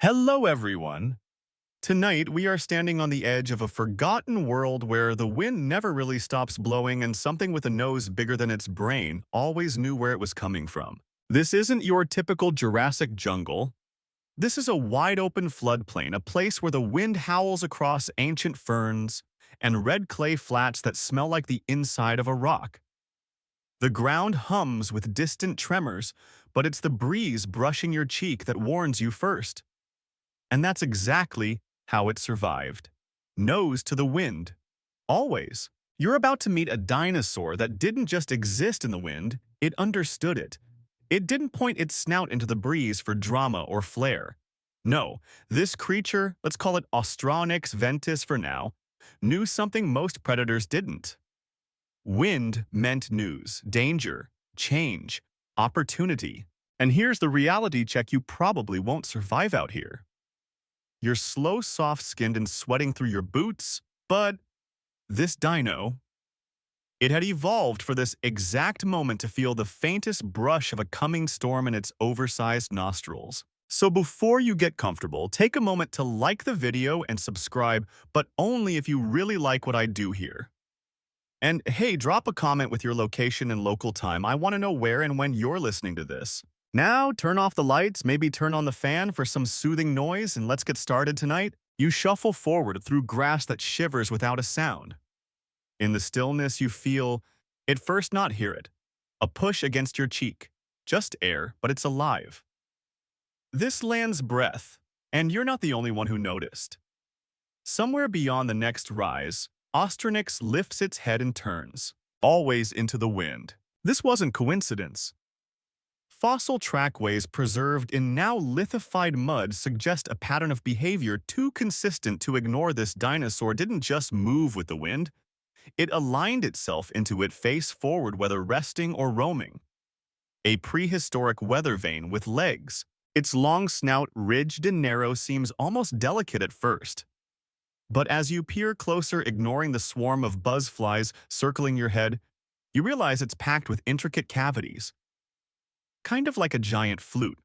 Hello, everyone. Tonight, we are standing on the edge of a forgotten world where the wind never really stops blowing and something with a nose bigger than its brain always knew where it was coming from. This isn't your typical Jurassic jungle. This is a wide-open floodplain, a place where the wind howls across ancient ferns and red clay flats that smell like the inside of a rock. The ground hums with distant tremors, but it's the breeze brushing your cheek that warns you first. And that's exactly how it survived. Nose to the wind. Always. You're about to meet a dinosaur that didn't just exist in the wind, it understood it. It didn't point its snout into the breeze for drama or flair. No, this creature, let's call it Austronyx ventis for now, knew something most predators didn't. Wind meant news, danger, change, opportunity. And here's the reality check you probably won't survive out here. You're slow, soft-skinned and sweating through your boots, but this dino, it had evolved for this exact moment to feel the faintest brush of a coming storm in its oversized nostrils. So before you get comfortable, take a moment to like the video and subscribe, but only if you really like what I do here. And hey, drop a comment with your location and local time. I want to know where and when you're listening to this. Now, turn off the lights, maybe turn on the fan for some soothing noise, and let's get started tonight. You shuffle forward through grass that shivers without a sound. In the stillness, you feel, at first not hear it, a push against your cheek. Just air, but it's alive. This lands breath, and you're not the only one who noticed. Somewhere beyond the next rise, Austronyx lifts its head and turns, always into the wind. This wasn't coincidence. Fossil trackways preserved in now lithified mud suggest a pattern of behavior too consistent to ignore. This dinosaur didn't just move with the wind. It aligned itself into it face forward, whether resting or roaming. A prehistoric weather vane with legs. Its long snout, ridged and narrow, seems almost delicate at first. But as you peer closer, ignoring the swarm of buzzflies circling your head, you realize it's packed with intricate cavities. Kind of like a giant flute.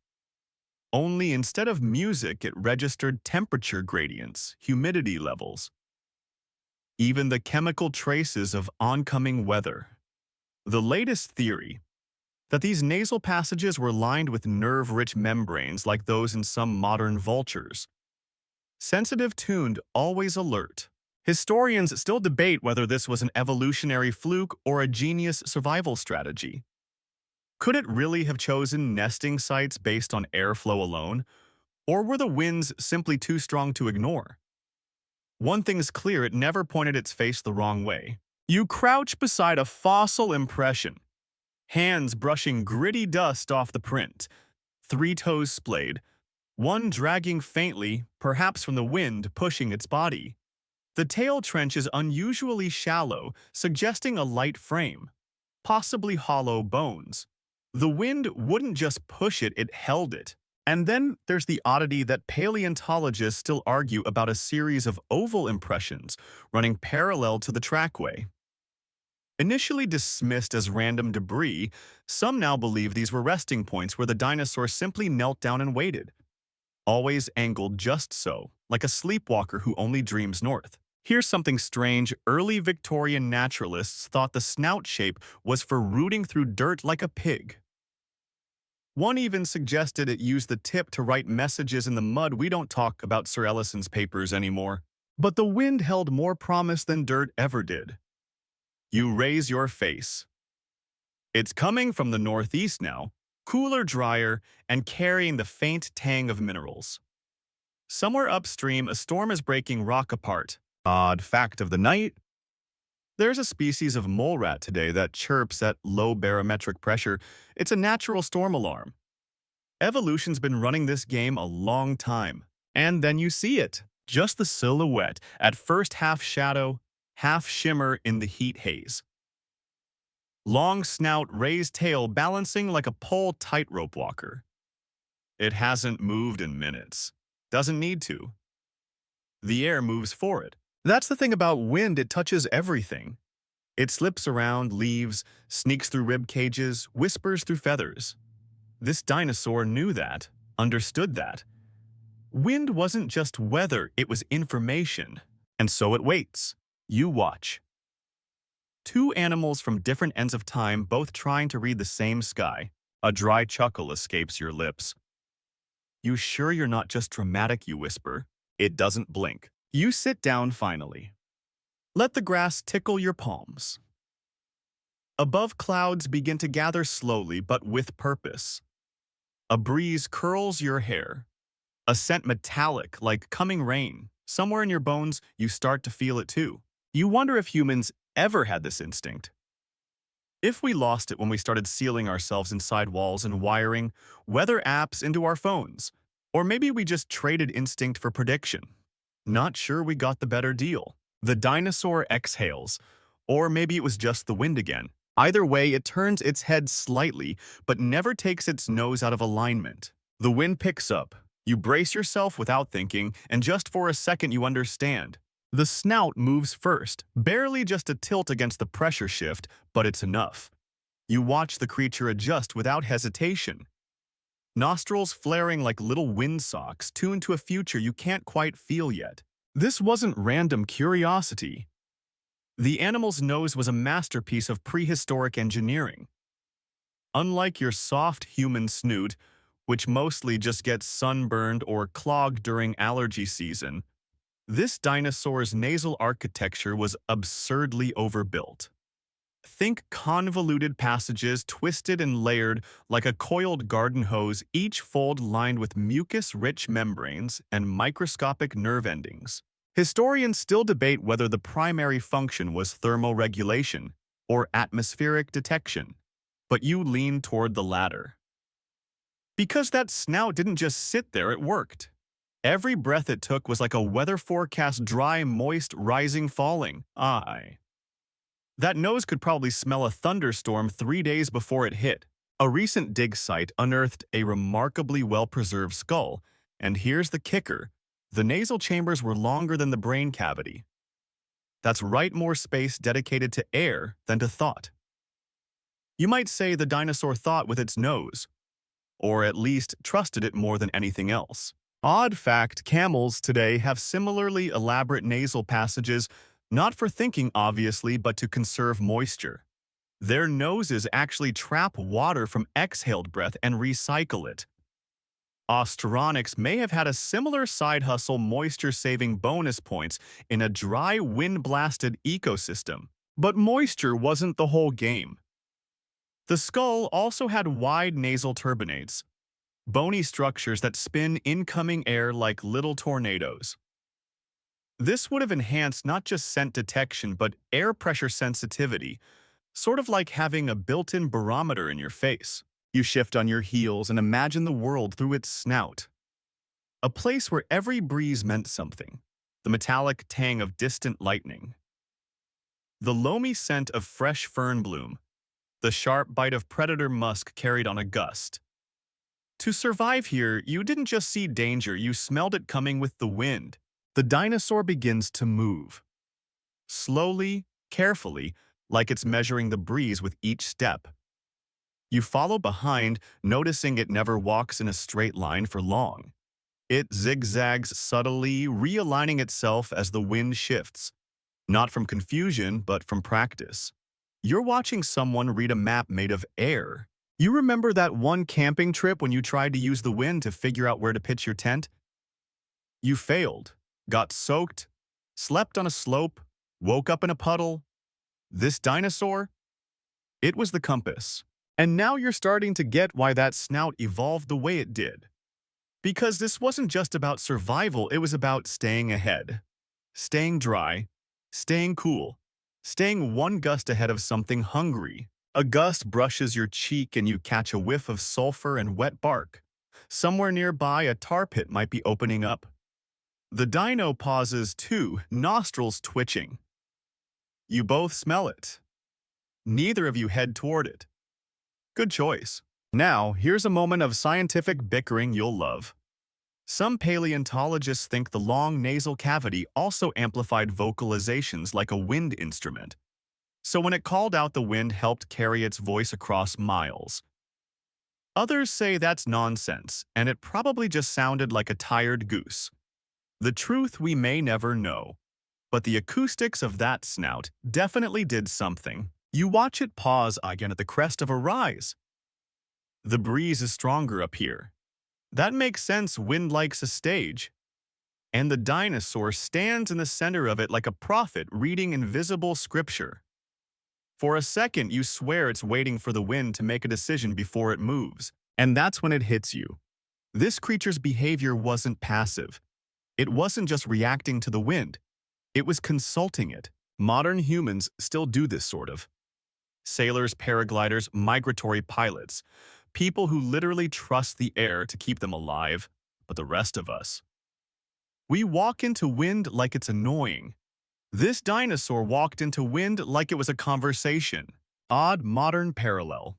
Only instead of music, it registered temperature gradients, humidity levels, even the chemical traces of oncoming weather. The latest theory, that these nasal passages were lined with nerve-rich membranes like those in some modern vultures. Sensitive, tuned, always alert. Historians still debate whether this was an evolutionary fluke or a genius survival strategy. Could it really have chosen nesting sites based on airflow alone, or were the winds simply too strong to ignore? One thing's clear, it never pointed its face the wrong way. You crouch beside a fossil impression, hands brushing gritty dust off the print, three toes splayed, one dragging faintly, perhaps from the wind pushing its body. The tail trench is unusually shallow, suggesting a light frame, possibly hollow bones. The wind wouldn't just push it, it held it. And then there's the oddity that paleontologists still argue about: a series of oval impressions running parallel to the trackway. Initially dismissed as random debris, some now believe these were resting points where the dinosaur simply knelt down and waited, always angled just so, like a sleepwalker who only dreams north. Here's something strange. Early Victorian naturalists thought the snout shape was for rooting through dirt like a pig. One even suggested it used the tip to write messages in the mud. We don't talk about Sir Ellison's papers anymore. But the wind held more promise than dirt ever did. You raise your face. It's coming from the northeast now, cooler, drier, and carrying the faint tang of minerals. Somewhere upstream, a storm is breaking rock apart. Odd fact of the night: there's a species of mole rat today that chirps at low barometric pressure. It's a natural storm alarm. Evolution's been running this game a long time. And then you see it. Just the silhouette, at first half shadow, half shimmer in the heat haze. Long snout, raised tail, balancing like a pole tightrope walker. It hasn't moved in minutes. Doesn't need to. The air moves for it. That's the thing about wind, it touches everything. It slips around, leaves, sneaks through rib cages, whispers through feathers. This dinosaur knew that, understood that. Wind wasn't just weather, it was information. And so it waits. You watch. Two animals from different ends of time both trying to read the same sky. A dry chuckle escapes your lips. You sure you're not just dramatic, you whisper. It doesn't blink. You sit down finally. Let the grass tickle your palms. Above, clouds begin to gather slowly but with purpose. A breeze curls your hair. A scent metallic like coming rain. Somewhere in your bones, you start to feel it too. You wonder if humans ever had this instinct. If we lost it when we started sealing ourselves inside walls and wiring weather apps into our phones. Or maybe we just traded instinct for prediction. Not sure we got the better deal. The dinosaur exhales. Or maybe it was just the wind again. Either way, it turns its head slightly, but never takes its nose out of alignment. The wind picks up. You brace yourself without thinking, and just for a second you understand. The snout moves first, barely just a tilt against the pressure shift, but it's enough. You watch the creature adjust without hesitation. Nostrils flaring like little windsocks, tuned to a future you can't quite feel yet. This wasn't random curiosity. The animal's nose was a masterpiece of prehistoric engineering. Unlike your soft human snoot, which mostly just gets sunburned or clogged during allergy season, this dinosaur's nasal architecture was absurdly overbuilt. Think convoluted passages twisted and layered like a coiled garden hose, each fold lined with mucus-rich membranes and microscopic nerve endings. Historians still debate whether the primary function was thermoregulation or atmospheric detection, but you lean toward the latter. Because that snout didn't just sit there, it worked. Every breath it took was like a weather forecast, dry, moist, rising, falling. That nose could probably smell a thunderstorm 3 days before it hit. A recent dig site unearthed a remarkably well-preserved skull, and here's the kicker. The nasal chambers were longer than the brain cavity. That's right, more space dedicated to air than to thought. You might say the dinosaur thought with its nose, or at least trusted it more than anything else. Odd fact, camels today have similarly elaborate nasal passages, not for thinking obviously, but to conserve moisture. Their noses actually trap water from exhaled breath and recycle it. Austronyx may have had a similar side hustle, moisture-saving bonus points in a dry, wind-blasted ecosystem. But moisture wasn't the whole game. The skull also had wide nasal turbinates, bony structures that spin incoming air like little tornadoes. This would have enhanced not just scent detection but air pressure sensitivity, sort of like having a built-in barometer in your face. You shift on your heels and imagine the world through its snout. A place where every breeze meant something, the metallic tang of distant lightning, the loamy scent of fresh fern bloom, the sharp bite of predator musk carried on a gust. To survive here, you didn't just see danger, you smelled it coming with the wind. The dinosaur begins to move. Slowly, carefully, like it's measuring the breeze with each step. You follow behind, noticing it never walks in a straight line for long. It zigzags subtly, realigning itself as the wind shifts. Not from confusion, but from practice. You're watching someone read a map made of air. You remember that one camping trip when you tried to use the wind to figure out where to pitch your tent? You failed, got soaked, slept on a slope, woke up in a puddle. This dinosaur? It was the compass. And now you're starting to get why that snout evolved the way it did. Because this wasn't just about survival, it was about staying ahead. Staying dry, staying cool, staying one gust ahead of something hungry. A gust brushes your cheek and you catch a whiff of sulfur and wet bark. Somewhere nearby, a tar pit might be opening up. The dino pauses too, nostrils twitching. You both smell it. Neither of you head toward it. Good choice. Now, here's a moment of scientific bickering you'll love. Some paleontologists think the long nasal cavity also amplified vocalizations like a wind instrument. So when it called out, the wind helped carry its voice across miles. Others say that's nonsense, and it probably just sounded like a tired goose. The truth we may never know, but the acoustics of that snout definitely did something. You watch it pause again at the crest of a rise. The breeze is stronger up here. That makes sense, wind likes a stage. And the dinosaur stands in the center of it like a prophet reading invisible scripture. For a second, you swear it's waiting for the wind to make a decision before it moves. And that's when it hits you. This creature's behavior wasn't passive. It wasn't just reacting to the wind. It was consulting it. Modern humans still do this sort of. Sailors, paragliders, migratory pilots. People who literally trust the air to keep them alive. But the rest of us, we walk into wind like it's annoying. This dinosaur walked into wind like it was a conversation. Odd modern parallel.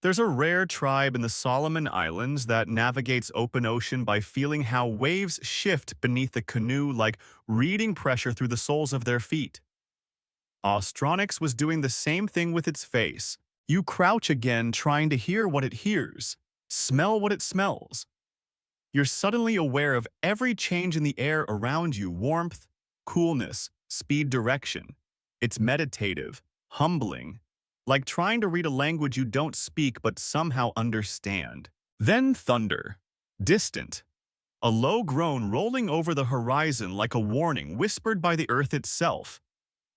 There's a rare tribe in the Solomon Islands that navigates open ocean by feeling how waves shift beneath the canoe like reading pressure through the soles of their feet. Austronyx was doing the same thing with its face. You crouch again trying to hear what it hears, smell what it smells. You're suddenly aware of every change in the air around you, warmth, coolness, speed, direction. It's meditative, humbling, like trying to read a language you don't speak but somehow understand. Then thunder, distant, a low groan rolling over the horizon like a warning whispered by the earth itself.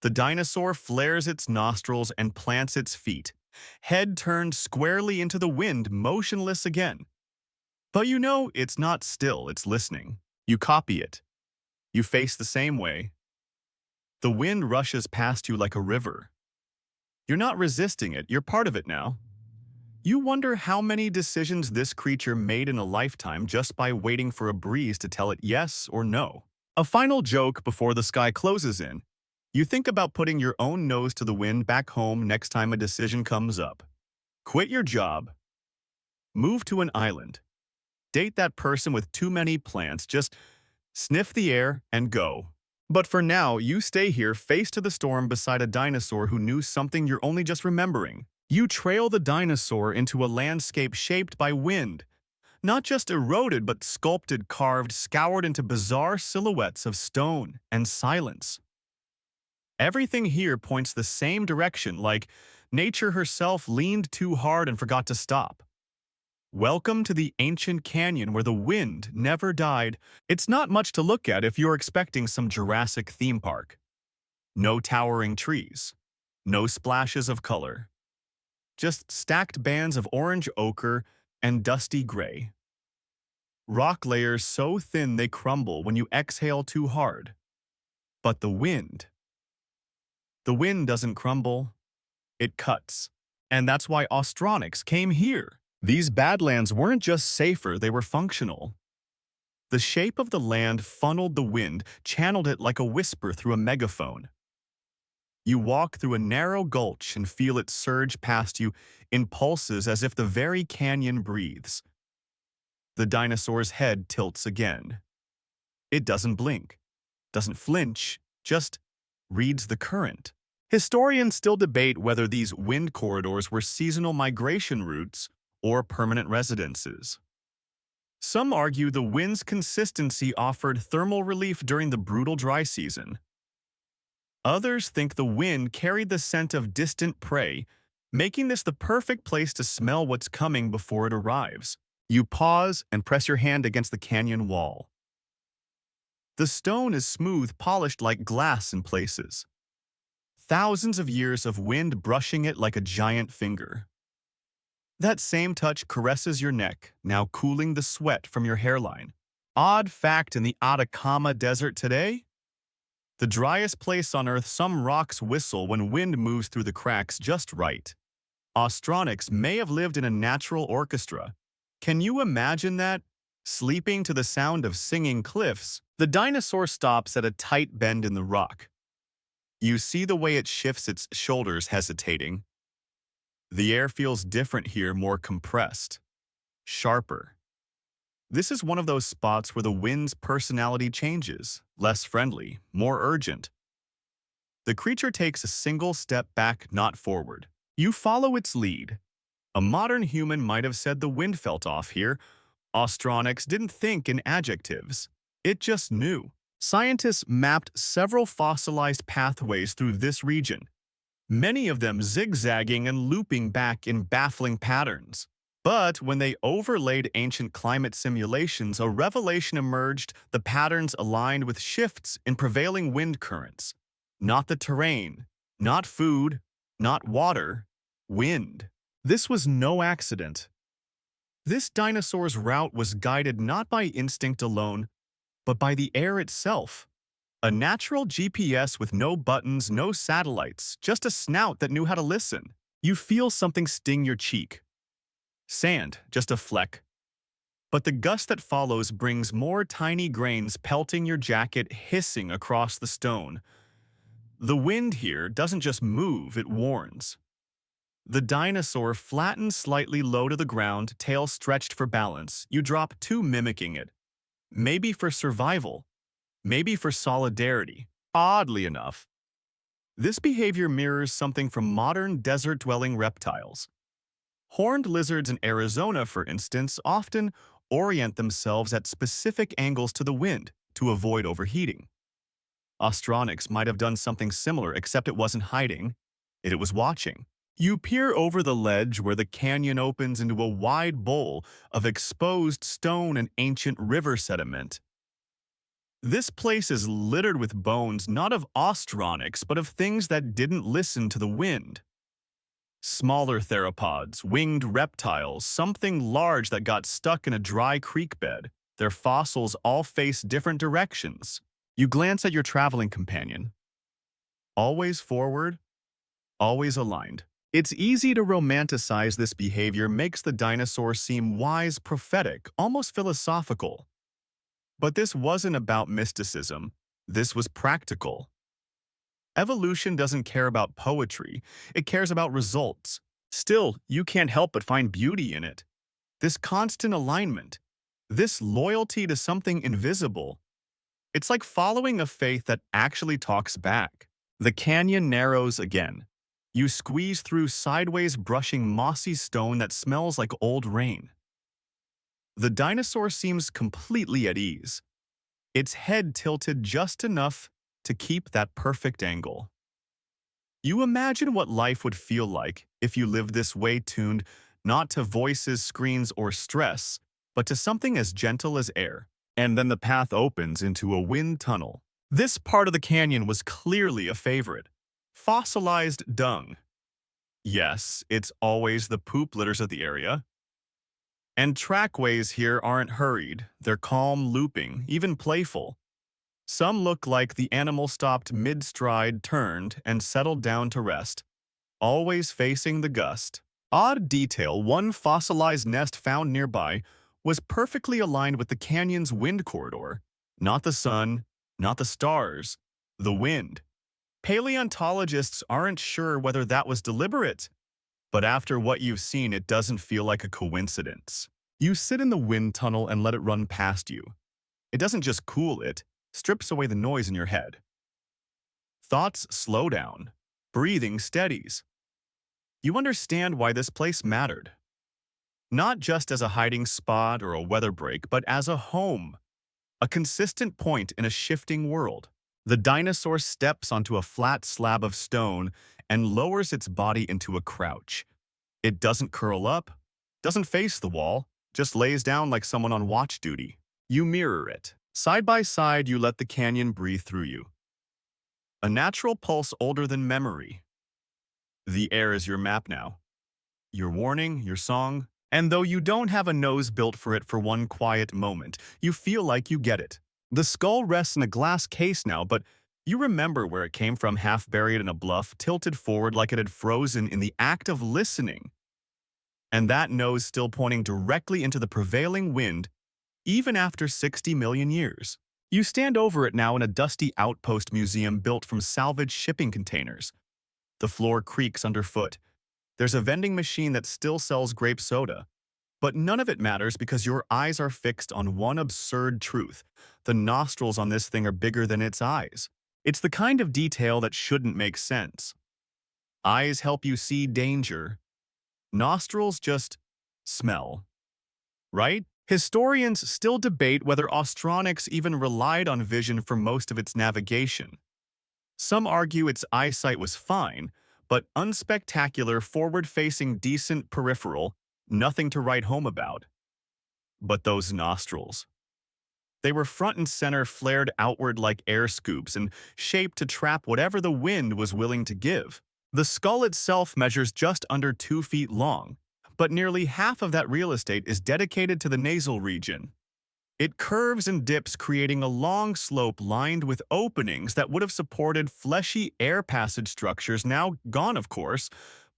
The dinosaur flares its nostrils and plants its feet, head turned squarely into the wind, motionless again. But you know it's not still, it's listening. You copy it. You face the same way. The wind rushes past you like a river. You're not resisting it, you're part of it now. You wonder how many decisions this creature made in a lifetime just by waiting for a breeze to tell it yes or no. A final joke before the sky closes in. You think about putting your own nose to the wind back home next time a decision comes up. Quit your job. Move to an island. Date that person with too many plants, just sniff the air and go. But for now, you stay here face to the storm beside a dinosaur who knew something you're only just remembering. You trail the dinosaur into a landscape shaped by wind. Not just eroded, but sculpted, carved, scoured into bizarre silhouettes of stone and silence. Everything here points the same direction, like nature herself leaned too hard and forgot to stop. Welcome to the ancient canyon where the wind never died. It's not much to look at if you're expecting some Jurassic theme park. No towering trees. No splashes of color. Just stacked bands of orange ochre and dusty gray. Rock layers so thin they crumble when you exhale too hard. But the wind doesn't crumble. It cuts. And that's why Austronyx came here. These badlands weren't just safer, they were functional. The shape of the land funneled the wind, channeled it like a whisper through a megaphone. You walk through a narrow gulch and feel it surge past you in pulses as if the very canyon breathes. The dinosaur's head tilts again. It doesn't blink, doesn't flinch, just reads the current. Historians still debate whether these wind corridors were seasonal migration routes or permanent residences. Some argue the wind's consistency offered thermal relief during the brutal dry season. Others think the wind carried the scent of distant prey, making this the perfect place to smell what's coming before it arrives. You pause and press your hand against the canyon wall. The stone is smooth, polished like glass in places. Thousands of years of wind brushing it like a giant finger. That same touch caresses your neck, now cooling the sweat from your hairline. Odd fact in the Atacama Desert today? The driest place on Earth, some rocks whistle when wind moves through the cracks just right. Austronyx may have lived in a natural orchestra. Can you imagine that? Sleeping to the sound of singing cliffs, the dinosaur stops at a tight bend in the rock. You see the way it shifts its shoulders, hesitating. The air feels different here, more compressed, sharper. This is one of those spots where the wind's personality changes, less friendly, more urgent. The creature takes a single step back, not forward. You follow its lead. A modern human might have said the wind felt off here. Austronyx didn't think in adjectives. It just knew. Scientists mapped several fossilized pathways through this region, many of them zigzagging and looping back in baffling patterns. But when they overlaid ancient climate simulations, a revelation emerged: the patterns aligned with shifts in prevailing wind currents. Not the terrain, not food, not water, wind. This was no accident. This dinosaur's route was guided not by instinct alone, but by the air itself. A natural GPS with no buttons, no satellites, just a snout that knew how to listen. You feel something sting your cheek. Sand, just a fleck. But the gust that follows brings more tiny grains pelting your jacket, hissing across the stone. The wind here doesn't just move, it warns. The dinosaur flattens slightly low to the ground, tail stretched for balance. You drop two, mimicking it. Maybe for survival. Maybe for solidarity. Oddly enough, this behavior mirrors something from modern desert-dwelling reptiles. Horned lizards in Arizona, for instance, often orient themselves at specific angles to the wind to avoid overheating. Austronyx might have done something similar, except it wasn't hiding, it was watching. You peer over the ledge where the canyon opens into a wide bowl of exposed stone and ancient river sediment. This place is littered with bones not of Austronyx, but of things that didn't listen to the wind. Smaller theropods, winged reptiles, something large that got stuck in a dry creek bed. Their fossils all face different directions. You glance at your traveling companion. Always forward, always aligned. It's easy to romanticize this behavior, makes the dinosaur seem wise, prophetic, almost philosophical. But this wasn't about mysticism. This was practical. Evolution doesn't care about poetry. It cares about results. Still, you can't help but find beauty in it. This constant alignment. This loyalty to something invisible. It's like following a faith that actually talks back. The canyon narrows again. You squeeze through, sideways, brushing mossy stone that smells like old rain. The dinosaur seems completely at ease, its head tilted just enough to keep that perfect angle. You imagine what life would feel like if you lived this way, tuned not to voices, screens, or stress, but to something as gentle as air. And then the path opens into a wind tunnel. This part of the canyon was clearly a favorite. Fossilized dung. Yes, it's always the poop litters of the area. And trackways here aren't hurried, they're calm, looping, even playful. Some look like the animal stopped mid-stride, turned, and settled down to rest, always facing the gust. Odd detail: one fossilized nest found nearby was perfectly aligned with the canyon's wind corridor. Not the sun, not the stars, the wind. Paleontologists aren't sure whether that was deliberate, but after what you've seen, it doesn't feel like a coincidence. You sit in the wind tunnel and let it run past you. It doesn't just cool it, strips away the noise in your head. Thoughts slow down. Breathing steadies. You understand why this place mattered. Not just as a hiding spot or a weather break, but as a home. A consistent point in a shifting world. The dinosaur steps onto a flat slab of stone and lowers its body into a crouch. It doesn't curl up, doesn't face the wall, just lays down like someone on watch duty. You mirror it. Side by side, you let the canyon breathe through you. A natural pulse older than memory. The air is your map now. Your warning, your song. And though you don't have a nose built for it for one quiet moment, you feel like you get it. The skull rests in a glass case now, but you remember where it came from, half buried in a bluff, tilted forward like it had frozen in the act of listening. And that nose still pointing directly into the prevailing wind, even after 60 million years. You stand over it now in a dusty outpost museum built from salvaged shipping containers. The floor creaks underfoot. There's a vending machine that still sells grape soda. But none of it matters because your eyes are fixed on one absurd truth. The nostrils on this thing are bigger than its eyes. It's the kind of detail that shouldn't make sense. Eyes help you see danger. Nostrils just smell, right? Historians still debate whether Austronyx even relied on vision for most of its navigation. Some argue its eyesight was fine, but unspectacular, forward-facing, decent peripheral, nothing to write home about. But those nostrils. They were front and center, flared outward like air scoops and shaped to trap whatever the wind was willing to give. The skull itself measures just under 2 feet long, but nearly half of that real estate is dedicated to the nasal region. It curves and dips, creating a long slope lined with openings that would have supported fleshy air passage structures, now gone of course,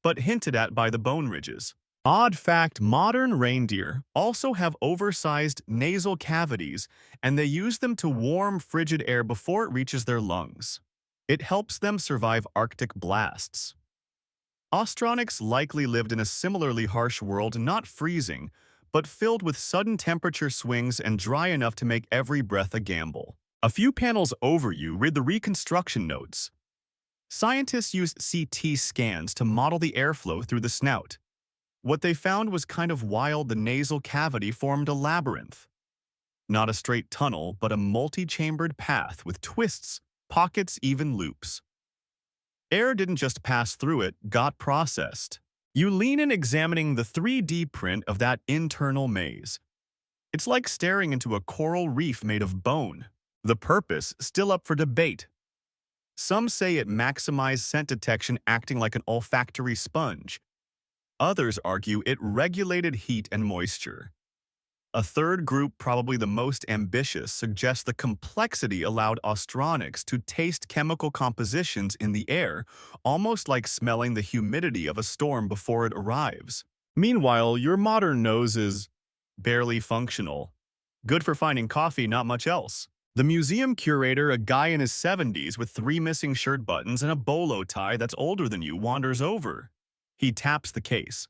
but hinted at by the bone ridges. Odd fact, modern reindeer also have oversized nasal cavities, and they use them to warm frigid air before it reaches their lungs. It helps them survive Arctic blasts. Austronyx likely lived in a similarly harsh world, not freezing, but filled with sudden temperature swings and dry enough to make every breath a gamble. A few panels over you read the reconstruction notes. Scientists used CT scans to model the airflow through the snout. What they found was kind of wild. The nasal cavity formed a labyrinth. Not a straight tunnel, but a multi-chambered path with twists, pockets, even loops. Air didn't just pass through it, got processed. You lean in, examining the 3D print of that internal maze. It's like staring into a coral reef made of bone. The purpose still up for debate. Some say it maximized scent detection, acting like an olfactory sponge. Others argue it regulated heat and moisture. A third group, probably the most ambitious, suggests the complexity allowed Austronyx to taste chemical compositions in the air, almost like smelling the humidity of a storm before it arrives. Meanwhile, your modern nose is barely functional. Good for finding coffee, not much else. The museum curator, a guy in his 70s with 3 missing shirt buttons and a bolo tie that's older than you, wanders over. He taps the case.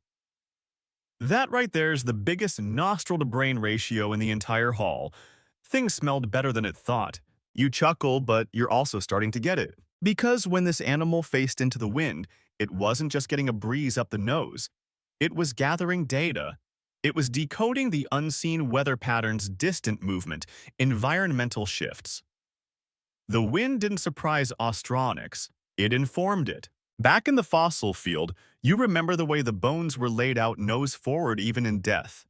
That right there's the biggest nostril-to-brain ratio in the entire hall. Things smelled better than it thought. You chuckle, but you're also starting to get it. Because when this animal faced into the wind, it wasn't just getting a breeze up the nose. It was gathering data. It was decoding the unseen weather patterns, distant movement, environmental shifts. The wind didn't surprise Austronyx. It informed it. Back in the fossil field, you remember the way the bones were laid out nose forward even in death.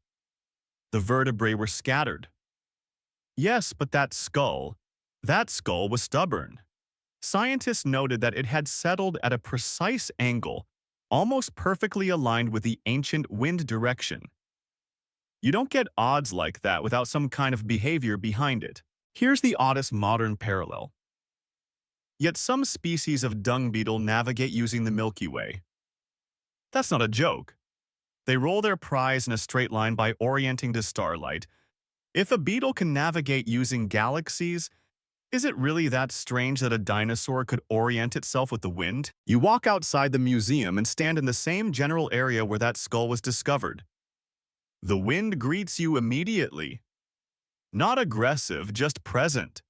The vertebrae were scattered. Yes, but that skull was stubborn. Scientists noted that it had settled at a precise angle, almost perfectly aligned with the ancient wind direction. You don't get odds like that without some kind of behavior behind it. Here's the oddest modern parallel. Yet some species of dung beetle navigate using the Milky Way. That's not a joke. They roll their prize in a straight line by orienting to starlight. If a beetle can navigate using galaxies, is it really that strange that a dinosaur could orient itself with the wind? You walk outside the museum and stand in the same general area where that skull was discovered. The wind greets you immediately. Not aggressive, just present.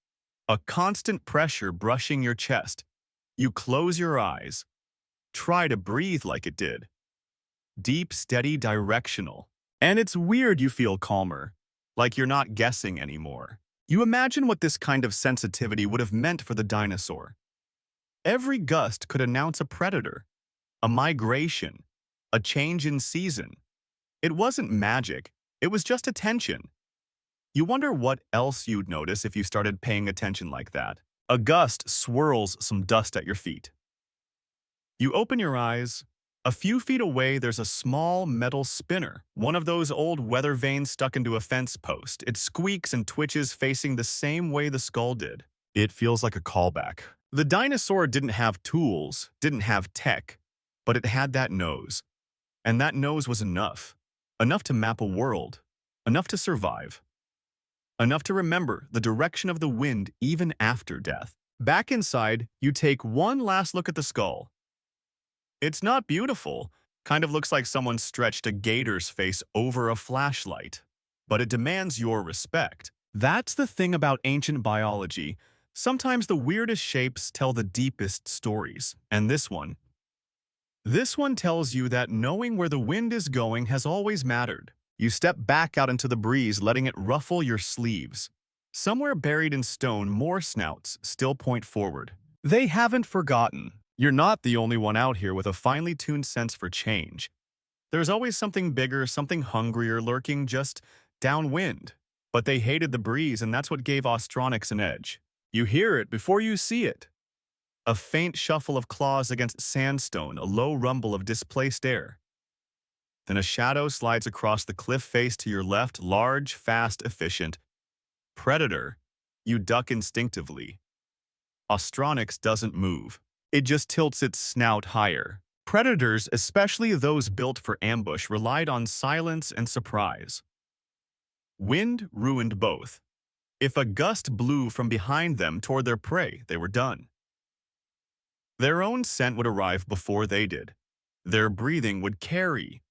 A constant pressure brushing your chest. You close your eyes. Try to breathe like it did. Deep, steady, directional. And it's weird, you feel calmer, like you're not guessing anymore. You imagine what this kind of sensitivity would have meant for the dinosaur. Every gust could announce a predator, a migration, a change in season. It wasn't magic, it was just attention. You wonder what else you'd notice if you started paying attention like that. A gust swirls some dust at your feet. You open your eyes. A few feet away, there's a small metal spinner, one of those old weather vanes stuck into a fence post. It squeaks and twitches, facing the same way the skull did. It feels like a callback. The dinosaur didn't have tools, didn't have tech, but it had that nose. And that nose was enough. Enough to map a world. Enough to survive. Enough to remember the direction of the wind even after death. Back inside, you take one last look at the skull. It's not beautiful. Kind of looks like someone stretched a gator's face over a flashlight. But it demands your respect. That's the thing about ancient biology. Sometimes the weirdest shapes tell the deepest stories. And this one, This one tells you that knowing where the wind is going has always mattered. You step back out into the breeze, letting it ruffle your sleeves. Somewhere buried in stone, more snouts still point forward. They haven't forgotten. You're not the only one out here with a finely tuned sense for change. There's always something bigger, something hungrier lurking just downwind. But they hated the breeze, and that's what gave Austronyx an edge. You hear it before you see it. A faint shuffle of claws against sandstone, a low rumble of displaced air. Then a shadow slides across the cliff face to your left, large, fast, efficient. Predator. You duck instinctively. Austronyx doesn't move. It just tilts its snout higher. Predators, especially those built for ambush, relied on silence and surprise. Wind ruined both. If a gust blew from behind them toward their prey, they were done. Their own scent would arrive before they did. Their breathing would carry.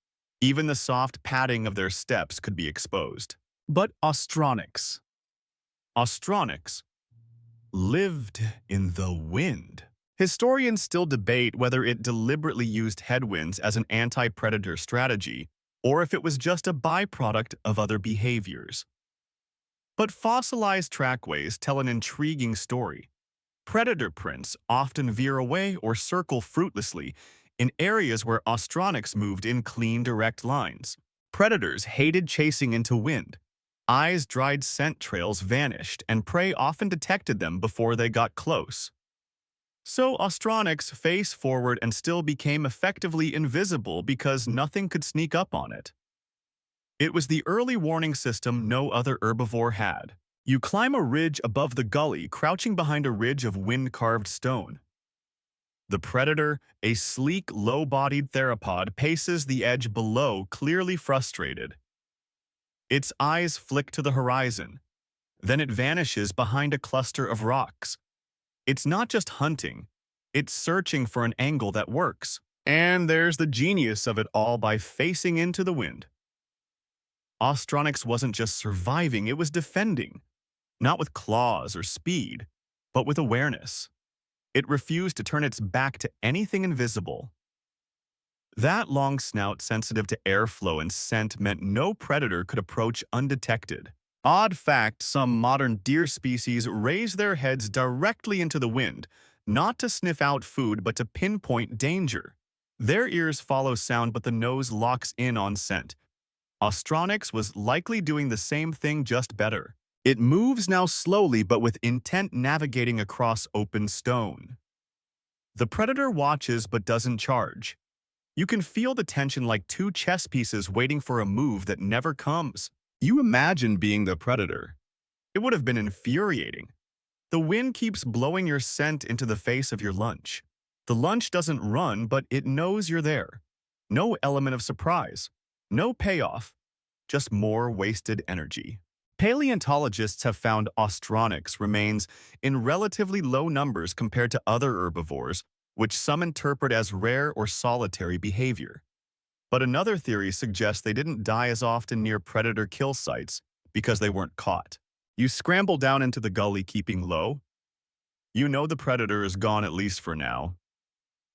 Even the soft padding of their steps could be exposed. But Austronyx lived in the wind. Historians still debate whether it deliberately used headwinds as an anti-predator strategy or if it was just a byproduct of other behaviors. But fossilized trackways tell an intriguing story. Predator prints often veer away or circle fruitlessly in areas where Austronyx moved in clean, direct lines. Predators hated chasing into wind. Eyes dried scent trails vanished, and prey often detected them before they got close. So Austronyx faced forward and still became effectively invisible because nothing could sneak up on it. It was the early warning system no other herbivore had. You climb a ridge above the gully, crouching behind a ridge of wind-carved stone. The predator, a sleek, low-bodied theropod, paces the edge below, clearly frustrated. Its eyes flick to the horizon. Then it vanishes behind a cluster of rocks. It's not just hunting. It's searching for an angle that works. And there's the genius of it all by facing into the wind. Austronyx wasn't just surviving, it was defending. Not with claws or speed, but with awareness. It refused to turn its back to anything invisible. That long snout sensitive to airflow and scent meant no predator could approach undetected. Odd fact, some modern deer species raise their heads directly into the wind, not to sniff out food but to pinpoint danger. Their ears follow sound but the nose locks in on scent. Austronyx was likely doing the same thing, just better. It moves now slowly but with intent, navigating across open stone. The predator watches but doesn't charge. You can feel the tension like two chess pieces waiting for a move that never comes. You imagine being the predator. It would have been infuriating. The wind keeps blowing your scent into the face of your lunch. The lunch doesn't run, but it knows you're there. No element of surprise. No payoff. Just more wasted energy. Paleontologists have found Austronyx remains in relatively low numbers compared to other herbivores, which some interpret as rare or solitary behavior. But another theory suggests they didn't die as often near predator kill sites because they weren't caught. You scramble down into the gully, keeping low. You know the predator is gone, at least for now.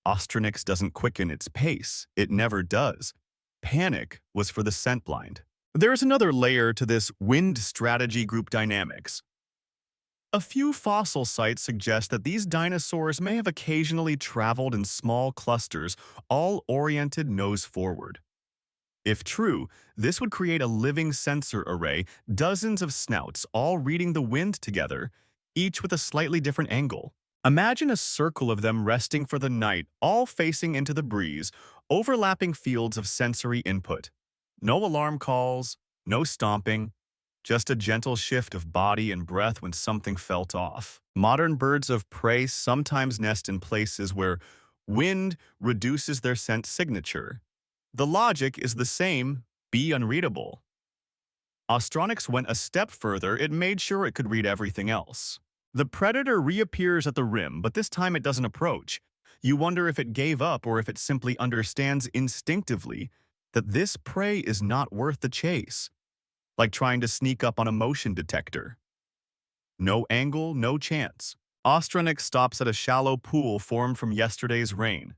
Austronyx doesn't quicken its pace. It never does. Panic was for the scent blind. There is another layer to this wind strategy group dynamics. A few fossil sites suggest that these dinosaurs may have occasionally traveled in small clusters, all oriented nose forward. If true, this would create a living sensor array, dozens of snouts all reading the wind together, each with a slightly different angle. Imagine a circle of them resting for the night, all facing into the breeze, overlapping fields of sensory input. No alarm calls, no stomping, just a gentle shift of body and breath when something felt off. Modern birds of prey sometimes nest in places where wind reduces their scent signature. The logic is the same: be unreadable. Austronyx went a step further. It made sure it could read everything else. The predator reappears at the rim, but this time it doesn't approach. You wonder if it gave up or if it simply understands instinctively that this prey is not worth the chase, like trying to sneak up on a motion detector. No angle, no chance. Austronyx stops at a shallow pool formed from yesterday's rain.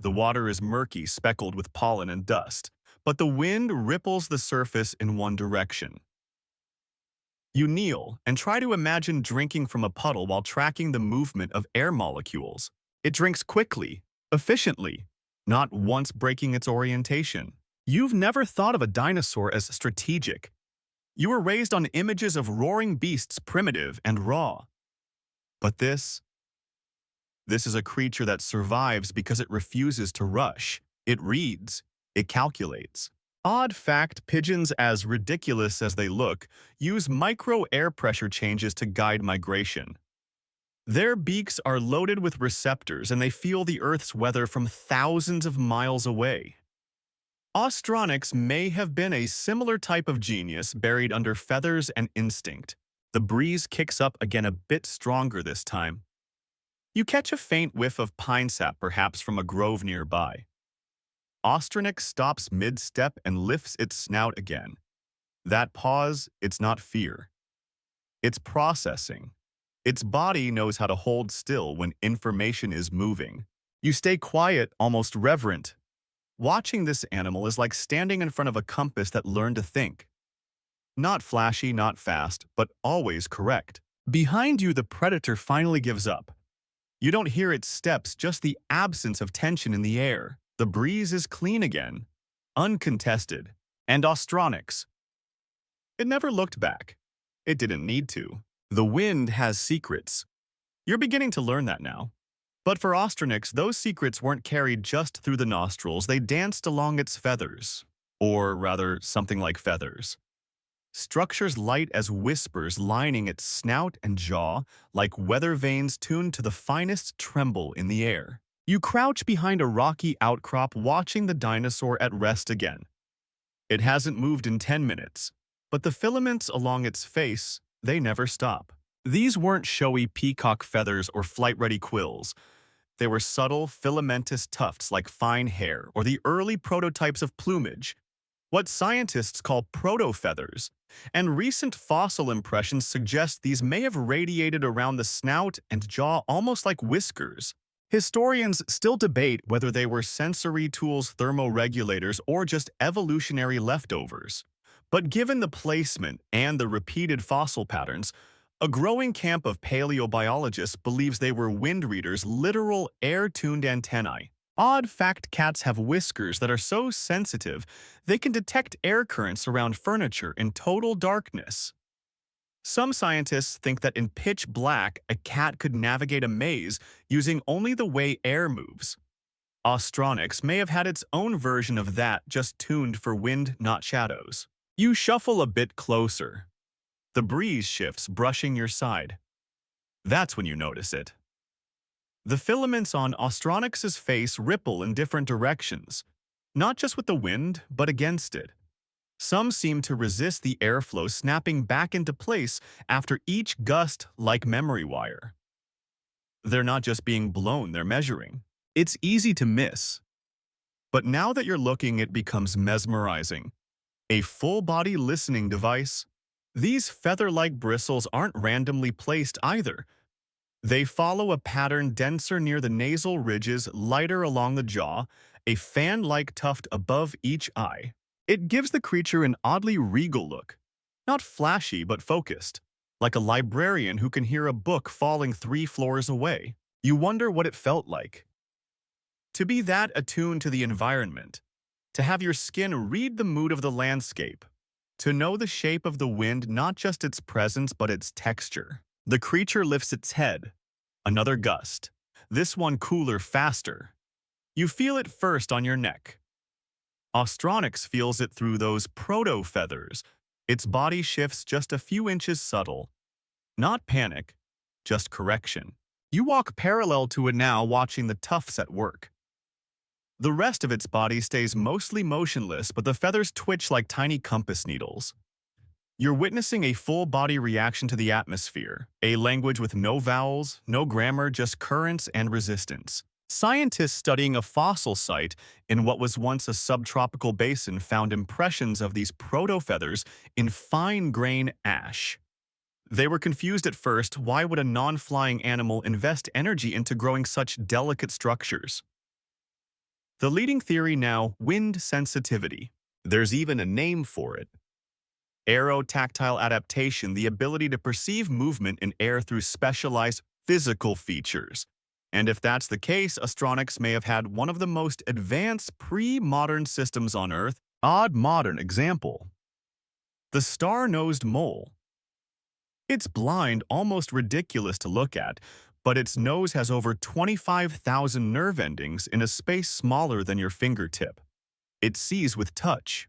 The water is murky, speckled with pollen and dust, but the wind ripples the surface in one direction. You kneel and try to imagine drinking from a puddle while tracking the movement of air molecules. It drinks quickly, efficiently, not once breaking its orientation. You've never thought of a dinosaur as strategic. You were raised on images of roaring beasts, primitive and raw. But this is a creature that survives because it refuses to rush. It reads. It calculates. Odd fact, pigeons, as ridiculous as they look, use micro air pressure changes to guide migration. Their beaks are loaded with receptors and they feel the Earth's weather from thousands of miles away. Austronyx may have been a similar type of genius buried under feathers and instinct. The breeze kicks up again a bit stronger this time. You catch a faint whiff of pine sap, perhaps from a grove nearby. Austronyx stops mid-step and lifts its snout again. That pause, it's not fear. It's processing. Its body knows how to hold still when information is moving. You stay quiet, almost reverent. Watching this animal is like standing in front of a compass that learned to think. Not flashy, not fast, but always correct. Behind you, the predator finally gives up. You don't hear its steps, just the absence of tension in the air. The breeze is clean again, uncontested, and Austronyx. It never looked back. It didn't need to. The wind has secrets. You're beginning to learn that now. But for Austronyx, those secrets weren't carried just through the nostrils, they danced along its feathers. Or rather, something like feathers. Structures light as whispers lining its snout and jaw, like weather vanes tuned to the finest tremble in the air. You crouch behind a rocky outcrop watching the dinosaur at rest again. It hasn't moved in 10 minutes, but the filaments along its face, they never stop. These weren't showy peacock feathers or flight-ready quills. They were subtle, filamentous tufts like fine hair or the early prototypes of plumage, what scientists call proto-feathers, and recent fossil impressions suggest these may have radiated around the snout and jaw almost like whiskers. Historians still debate whether they were sensory tools, thermoregulators, or just evolutionary leftovers. But given the placement and the repeated fossil patterns, a growing camp of paleobiologists believes they were wind readers, literal air-tuned antennae. Odd fact, cats have whiskers that are so sensitive they can detect air currents around furniture in total darkness. Some scientists think that in pitch black, a cat could navigate a maze using only the way air moves. Austronyx may have had its own version of that, just tuned for wind, not shadows. You shuffle a bit closer. The breeze shifts, brushing your side. That's when you notice it. The filaments on Austronyx's face ripple in different directions, not just with the wind, but against it. Some seem to resist the airflow, snapping back into place after each gust like memory wire. They're not just being blown, they're measuring. It's easy to miss. But now that you're looking, it becomes mesmerizing. A full-body listening device. These feather-like bristles aren't randomly placed either. They follow a pattern denser near the nasal ridges, lighter along the jaw, a fan-like tuft above each eye. It gives the creature an oddly regal look, not flashy but focused, like a librarian who can hear a book falling 3 floors away. You wonder what it felt like. To be that attuned to the environment, to have your skin read the mood of the landscape, to know the shape of the wind, not just its presence but its texture. The creature lifts its head. Another gust. This one cooler, faster. You feel it first on your neck. Austronyx feels it through those proto-feathers. Its body shifts just a few inches subtle. Not panic, just correction. You walk parallel to it now, watching the tufts at work. The rest of its body stays mostly motionless, but the feathers twitch like tiny compass needles. You're witnessing a full-body reaction to the atmosphere, a language with no vowels, no grammar, just currents and resistance. Scientists studying a fossil site in what was once a subtropical basin found impressions of these proto-feathers in fine-grain ash. They were confused at first. Why would a non-flying animal invest energy into growing such delicate structures? The leading theory now, wind sensitivity. There's even a name for it. Aerotactile adaptation, the ability to perceive movement in air through specialized physical features. And if that's the case, Austronyx may have had one of the most advanced pre-modern systems on Earth. Odd modern example. The star-nosed mole. It's blind, almost ridiculous to look at, but its nose has over 25,000 nerve endings in a space smaller than your fingertip. It sees with touch.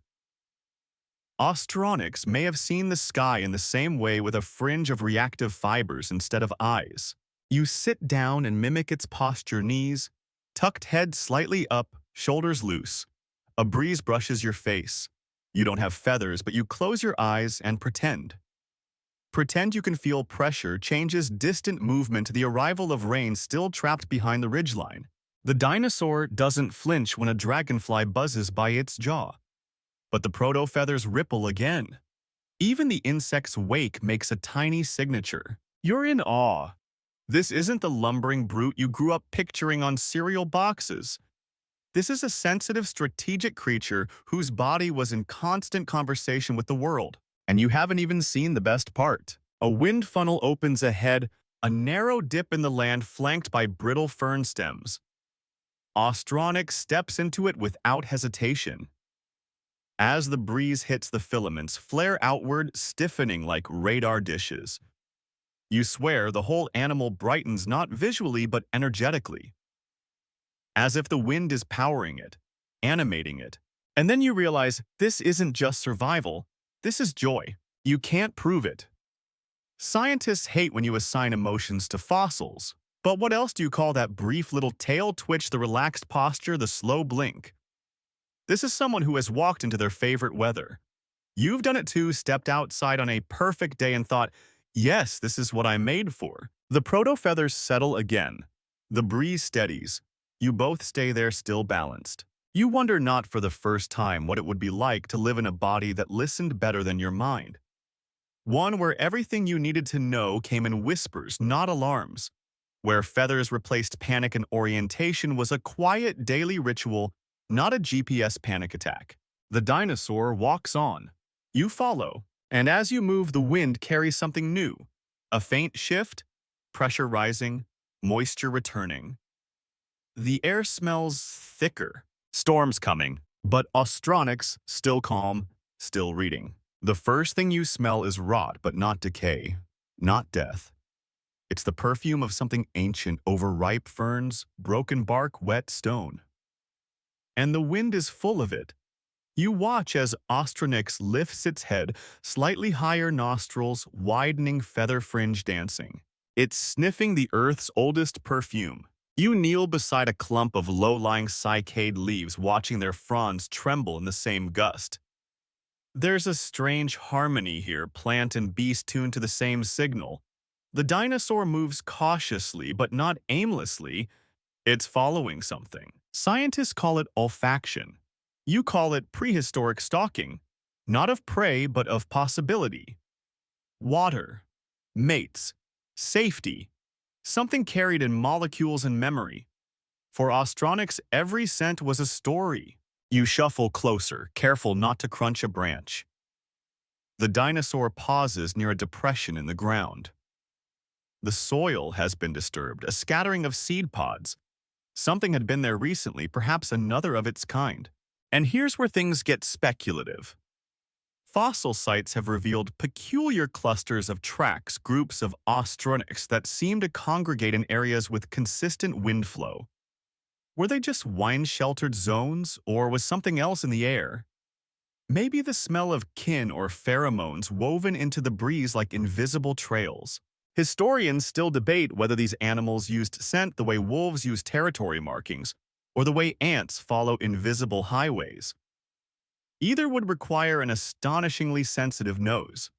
Austronyx may have seen the sky in the same way with a fringe of reactive fibers instead of eyes. You sit down and mimic its posture, knees, tucked head slightly up, shoulders loose. A breeze brushes your face. You don't have feathers, but you close your eyes and pretend. Pretend you can feel pressure changes distant movement to the arrival of rain still trapped behind the ridgeline. The dinosaur doesn't flinch when a dragonfly buzzes by its jaw. But the proto-feathers ripple again. Even the insect's wake makes a tiny signature. You're in awe. This isn't the lumbering brute you grew up picturing on cereal boxes. This is a sensitive, strategic creature whose body was in constant conversation with the world. And you haven't even seen the best part. A wind funnel opens ahead, a narrow dip in the land flanked by brittle fern stems. Austronyx steps into it without hesitation. As the breeze hits the filaments, flare outward, stiffening like radar dishes. You swear the whole animal brightens not visually but energetically. As if the wind is powering it, animating it. And then you realize this isn't just survival, this is joy. You can't prove it. Scientists hate when you assign emotions to fossils. But what else do you call that brief little tail twitch, the relaxed posture, the slow blink? This is someone who has walked into their favorite weather. You've done it too, stepped outside on a perfect day and thought, yes, this is what I'm made for. The proto-feathers settle again. The breeze steadies. You both stay there still balanced. You wonder not for the first time what it would be like to live in a body that listened better than your mind. One where everything you needed to know came in whispers, not alarms. Where feathers replaced panic and orientation was a quiet daily ritual, not a GPS panic attack. The dinosaur walks on. You follow, and as you move, the wind carries something new. A faint shift, pressure rising, moisture returning. The air smells thicker. Storm's coming, but Austronyx, still calm, still reading. The first thing you smell is rot, but not decay, not death. It's the perfume of something ancient, overripe ferns, broken bark, wet stone. And the wind is full of it. You watch as Austronyx lifts its head, slightly higher nostrils, widening feather fringe dancing. It's sniffing the Earth's oldest perfume. You kneel beside a clump of low-lying cycad leaves, watching their fronds tremble in the same gust. There's a strange harmony here, plant and beast tuned to the same signal. The dinosaur moves cautiously, but not aimlessly. It's following something. Scientists call it olfaction. You call it prehistoric stalking, not of prey, but of possibility. Water, mates, safety, something carried in molecules and memory. For Austronyx, every scent was a story. You shuffle closer, careful not to crunch a branch. The dinosaur pauses near a depression in the ground. The soil has been disturbed, a scattering of seed pods. Something had been there recently, perhaps another of its kind. And here's where things get speculative. Fossil sites have revealed peculiar clusters of tracks, groups of Austronyx that seem to congregate in areas with consistent wind flow. Were they just wind-sheltered zones, or was something else in the air? Maybe the smell of kin or pheromones woven into the breeze like invisible trails. Historians still debate whether these animals used scent the way wolves use territory markings, or the way ants follow invisible highways. Either would require an astonishingly sensitive nose.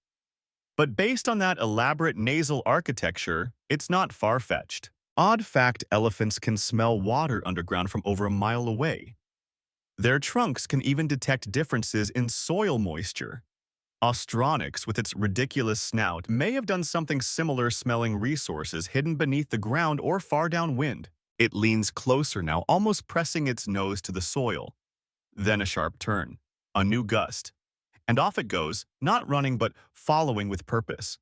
But based on that elaborate nasal architecture, it's not far-fetched. Odd fact, elephants can smell water underground from over a mile away. Their trunks can even detect differences in soil moisture. Austronyx, with its ridiculous snout, may have done something similar, smelling resources hidden beneath the ground or far downwind. It leans closer now, almost pressing its nose to the soil. Then a sharp turn, a new gust, and off it goes, not running but following with purpose.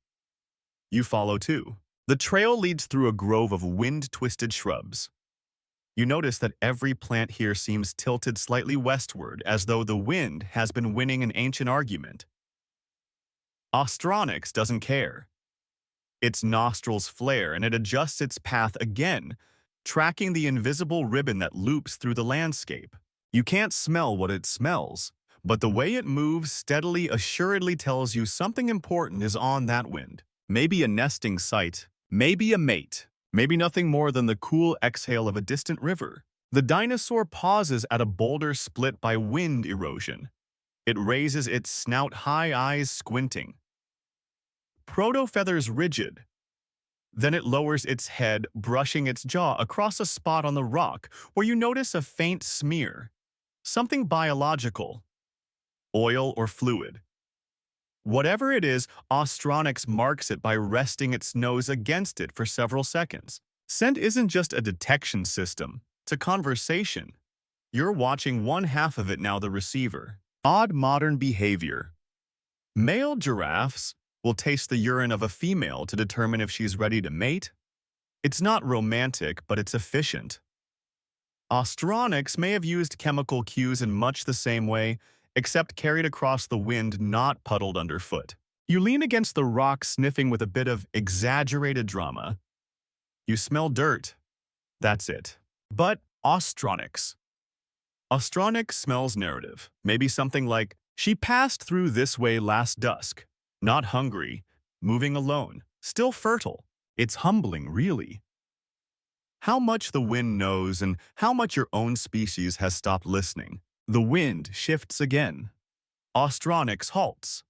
You follow too. The trail leads through a grove of wind-twisted shrubs. You notice that every plant here seems tilted slightly westward, as though the wind has been winning an ancient argument. Austronyx doesn't care. Its nostrils flare and it adjusts its path again, tracking the invisible ribbon that loops through the landscape. You can't smell what it smells, but the way it moves steadily assuredly tells you something important is on that wind. Maybe a nesting site, maybe a mate, maybe nothing more than the cool exhale of a distant river. The dinosaur pauses at a boulder split by wind erosion. It raises its snout high, eyes squinting. Proto-feathers rigid. Then it lowers its head, brushing its jaw across a spot on the rock where you notice a faint smear. Something biological. Oil or fluid. Whatever it is, Austronyx marks it by resting its nose against it for several seconds. Scent isn't just a detection system, it's a conversation. You're watching one half of it now, the receiver. Odd modern behavior. Male giraffes will taste the urine of a female to determine if she's ready to mate. It's not romantic, but it's efficient. Austronyx may have used chemical cues in much the same way, except carried across the wind, not puddled underfoot. You lean against the rock, sniffing with a bit of exaggerated drama. You smell dirt. That's it. But Austronyx. Austronyx smells narrative. Maybe something like, she passed through this way last dusk. Not hungry, moving alone, still fertile. It's humbling, really. How much the wind knows and how much your own species has stopped listening. The wind shifts again. Austronyx halts.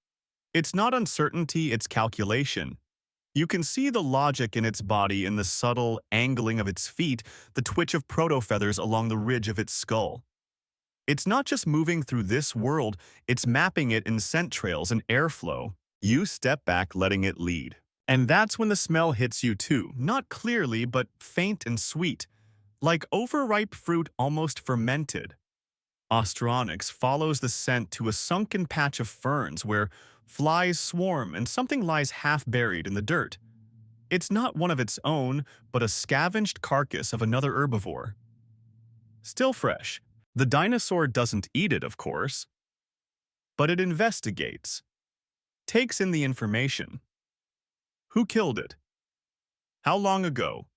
It's not uncertainty, it's calculation. You can see the logic in its body, in the subtle angling of its feet, the twitch of proto-feathers along the ridge of its skull. It's not just moving through this world, it's mapping it in scent trails and airflow. You step back, letting it lead. And that's when the smell hits you too, not clearly, but faint and sweet, like overripe fruit almost fermented. Austronyx follows the scent to a sunken patch of ferns where flies swarm and something lies half buried in the dirt. It's not one of its own, but a scavenged carcass of another herbivore. Still fresh. The dinosaur doesn't eat it, of course, but it investigates, takes in the information. Who killed it? How long ago?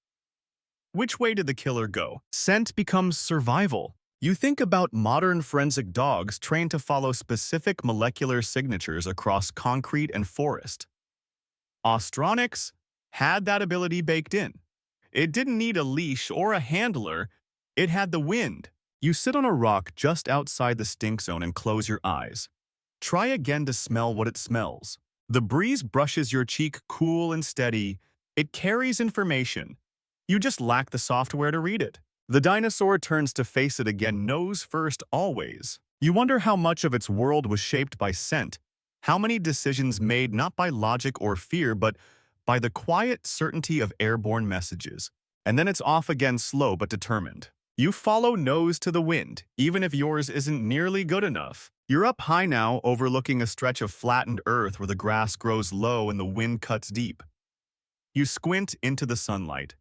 Which way did the killer go? Scent becomes survival. You think about modern forensic dogs trained to follow specific molecular signatures across concrete and forest. Austronyx had that ability baked in. It didn't need a leash or a handler. It had the wind. You sit on a rock just outside the stink zone and close your eyes. Try again to smell what it smells. The breeze brushes your cheek, cool and steady. It carries information. You just lack the software to read it. The dinosaur turns to face it again, nose first always. You wonder how much of its world was shaped by scent, how many decisions made not by logic or fear, but by the quiet certainty of airborne messages. And then it's off again, slow but determined. You follow nose to the wind, even if yours isn't nearly good enough. You're up high now, overlooking a stretch of flattened earth where the grass grows low and the wind cuts deep. You squint into the sunlight.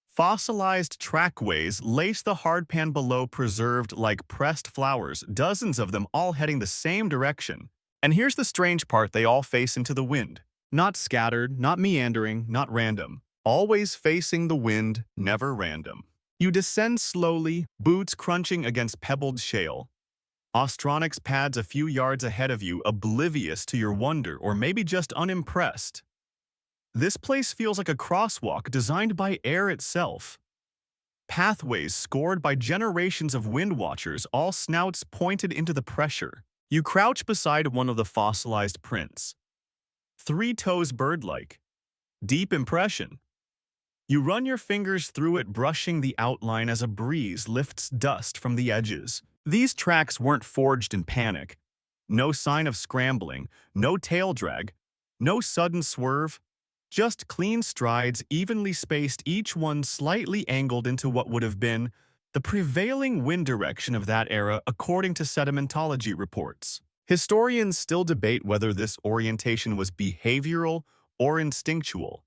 Fossilized trackways lace the hardpan below, preserved like pressed flowers, dozens of them all heading the same direction. And here's the strange part, they all face into the wind. Not scattered, not meandering, not random. Always facing the wind, never random. You descend slowly, boots crunching against pebbled shale. Austronyx pads a few yards ahead of you, oblivious to your wonder or maybe just unimpressed. This place feels like a crosswalk designed by air itself. Pathways scored by generations of wind watchers, all snouts pointed into the pressure. You crouch beside one of the fossilized prints. 3 toes bird-like. Deep impression. You run your fingers through it, brushing the outline as a breeze lifts dust from the edges. These tracks weren't forged in panic. No sign of scrambling, no tail drag, no sudden swerve. Just clean strides, evenly spaced, each one slightly angled into what would have been the prevailing wind direction of that era according to sedimentology reports. Historians still debate whether this orientation was behavioral or instinctual.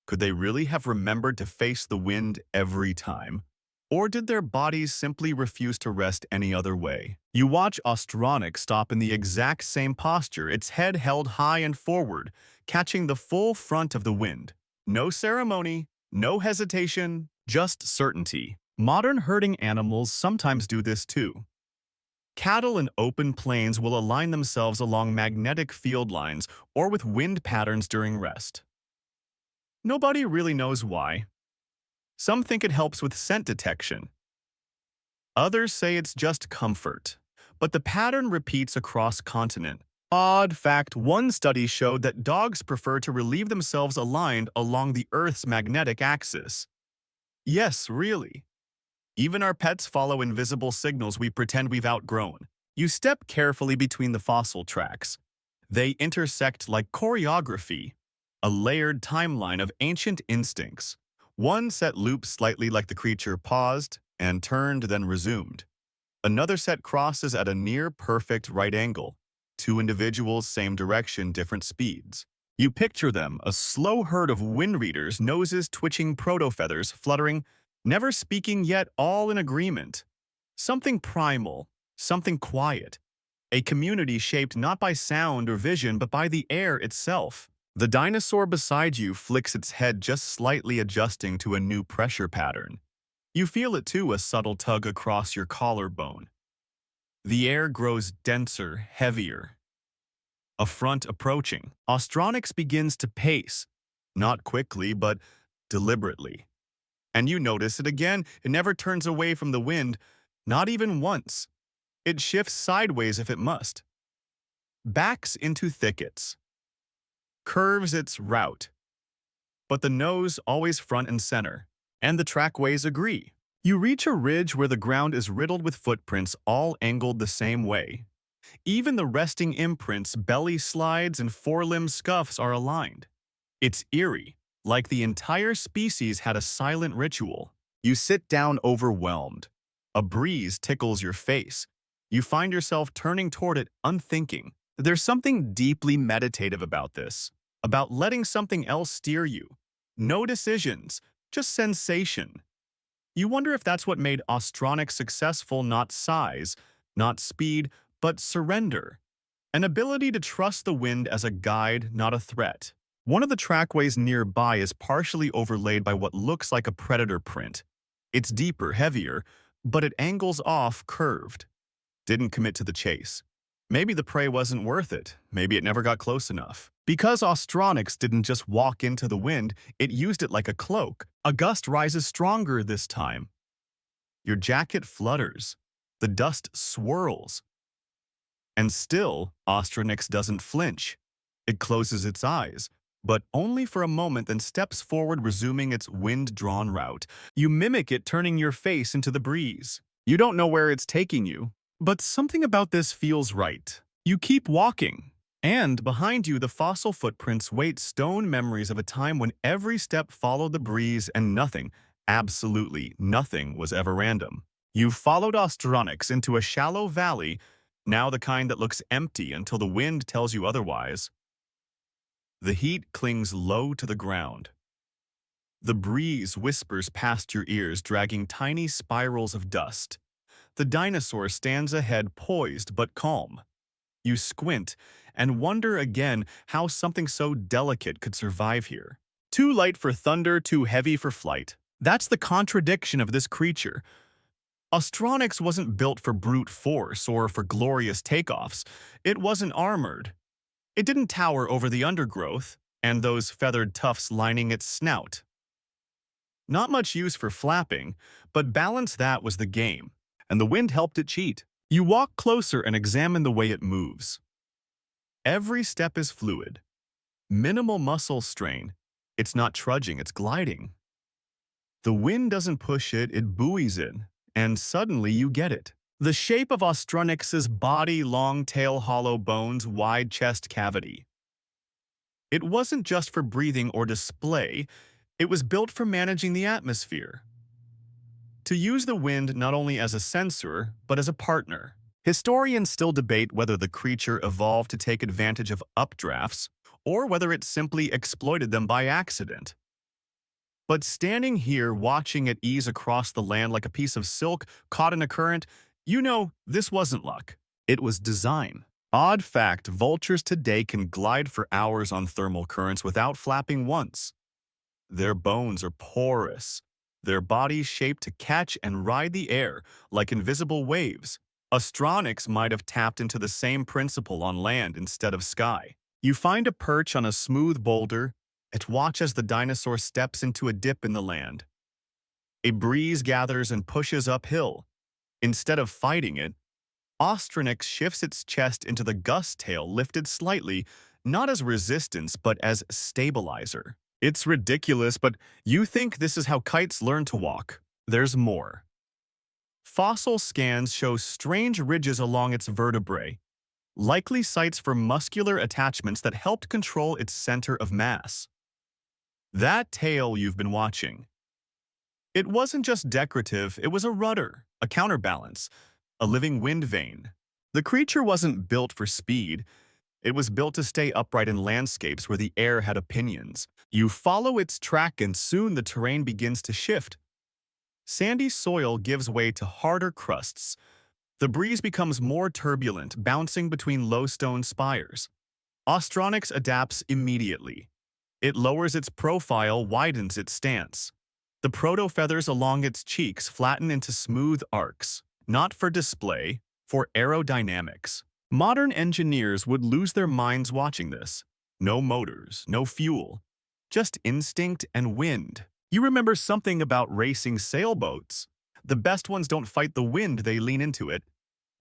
Could they really have remembered to face the wind every time? Or did their bodies simply refuse to rest any other way? You watch Austronyx stop in the exact same posture, its head held high and forward, catching the full front of the wind. No ceremony, no hesitation, just certainty. Modern herding animals sometimes do this too. Cattle in open plains will align themselves along magnetic field lines or with wind patterns during rest. Nobody really knows why. Some think it helps with scent detection. Others say it's just comfort. But the pattern repeats across continent. Odd fact, one study showed that dogs prefer to relieve themselves aligned along the Earth's magnetic axis. Yes, really. Even our pets follow invisible signals we pretend we've outgrown. You step carefully between the fossil tracks. They intersect like choreography, a layered timeline of ancient instincts. One set loops slightly like the creature paused and turned, then resumed. Another set crosses at a near-perfect right angle. Two individuals, same direction, different speeds. You picture them, a slow herd of wind readers, noses twitching, proto-feathers fluttering, never speaking yet all in agreement. Something primal, something quiet. A community shaped not by sound or vision, but by the air itself. The dinosaur beside you flicks its head, just slightly adjusting to a new pressure pattern. You feel it too, a subtle tug across your collarbone. The air grows denser, heavier. A front approaching. Austronyx begins to pace, not quickly, but deliberately. And you notice it again. It never turns away from the wind, not even once. It shifts sideways if it must. Backs into thickets. Curves its route. But the nose always front and center. And the trackways agree. You reach a ridge where the ground is riddled with footprints all angled the same way. Even the resting imprints, belly slides, and forelimb scuffs are aligned. It's eerie, like the entire species had a silent ritual. You sit down overwhelmed. A breeze tickles your face. You find yourself turning toward it, unthinking. There's something deeply meditative about this, about letting something else steer you. No decisions, just sensation. You wonder if that's what made Austronyx successful, not size, not speed, but surrender. An ability to trust the wind as a guide, not a threat. One of the trackways nearby is partially overlaid by what looks like a predator print. It's deeper, heavier, but it angles off, curved. Didn't commit to the chase. Maybe the prey wasn't worth it. Maybe it never got close enough. Because Austronyx didn't just walk into the wind, it used it like a cloak. A gust rises stronger this time. Your jacket flutters. The dust swirls. And still, Austronyx doesn't flinch. It closes its eyes, but only for a moment, then steps forward, resuming its wind-drawn route. You mimic it, turning your face into the breeze. You don't know where it's taking you, but something about this feels right. You keep walking, and behind you the fossil footprints wait, stone memories of a time when every step followed the breeze and nothing, absolutely nothing, was ever random. You followed Austronyx into a shallow valley, now the kind that looks empty until the wind tells you otherwise. The heat clings low to the ground. The breeze whispers past your ears, dragging tiny spirals of dust. The dinosaur stands ahead, poised but calm. You squint and wonder again how something so delicate could survive here. Too light for thunder, too heavy for flight. That's the contradiction of this creature. Austronyx wasn't built for brute force or for glorious takeoffs. It wasn't armored. It didn't tower over the undergrowth and those feathered tufts lining its snout. Not much use for flapping, but balance, that was the game, and the wind helped it cheat. You walk closer and examine the way it moves. Every step is fluid. Minimal muscle strain. It's not trudging, it's gliding. The wind doesn't push it, it buoys it, and suddenly you get it. The shape of Austronyx's body, long tail, hollow bones, wide chest cavity. It wasn't just for breathing or display, it was built for managing the atmosphere, to use the wind not only as a sensor, but as a partner. Historians still debate whether the creature evolved to take advantage of updrafts or whether it simply exploited them by accident. But standing here watching it ease across the land like a piece of silk caught in a current, you know this wasn't luck. It was design. Odd fact, vultures today can glide for hours on thermal currents without flapping once. Their bones are porous, their bodies shaped to catch and ride the air like invisible waves. Austronyx might have tapped into the same principle on land instead of sky. You find a perch on a smooth boulder and watch as the dinosaur steps into a dip in the land. A breeze gathers and pushes uphill. Instead of fighting it, Austronyx shifts its chest into the gust tail lifted slightly, not as resistance but as stabilizer. It's ridiculous, but you think this is how kites learn to walk. There's more. Fossil scans show strange ridges along its vertebrae, likely sites for muscular attachments that helped control its center of mass. That tail you've been watching. It wasn't just decorative, it was a rudder, a counterbalance, a living wind vane. The creature wasn't built for speed. It was built to stay upright in landscapes where the air had opinions. You follow its track and soon the terrain begins to shift. Sandy soil gives way to harder crusts. The breeze becomes more turbulent, bouncing between low stone spires. Austronyx adapts immediately. It lowers its profile, widens its stance. The proto-feathers along its cheeks flatten into smooth arcs, not for display, for aerodynamics. Modern engineers would lose their minds watching this. No motors, no fuel, just instinct and wind. You remember something about racing sailboats. The best ones don't fight the wind, they lean into it.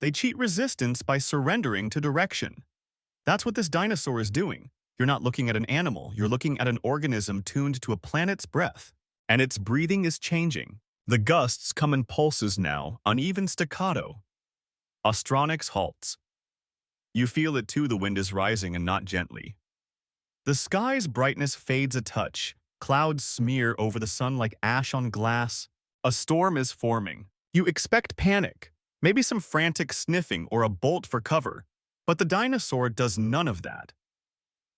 They cheat resistance by surrendering to direction. That's what this dinosaur is doing. You're not looking at an animal, you're looking at an organism tuned to a planet's breath. And its breathing is changing. The gusts come in pulses now, uneven staccato. Austronyx halts. You feel it too, the wind is rising and not gently. The sky's brightness fades a touch. Clouds smear over the sun like ash on glass. A storm is forming. You expect panic, maybe some frantic sniffing or a bolt for cover. But the dinosaur does none of that.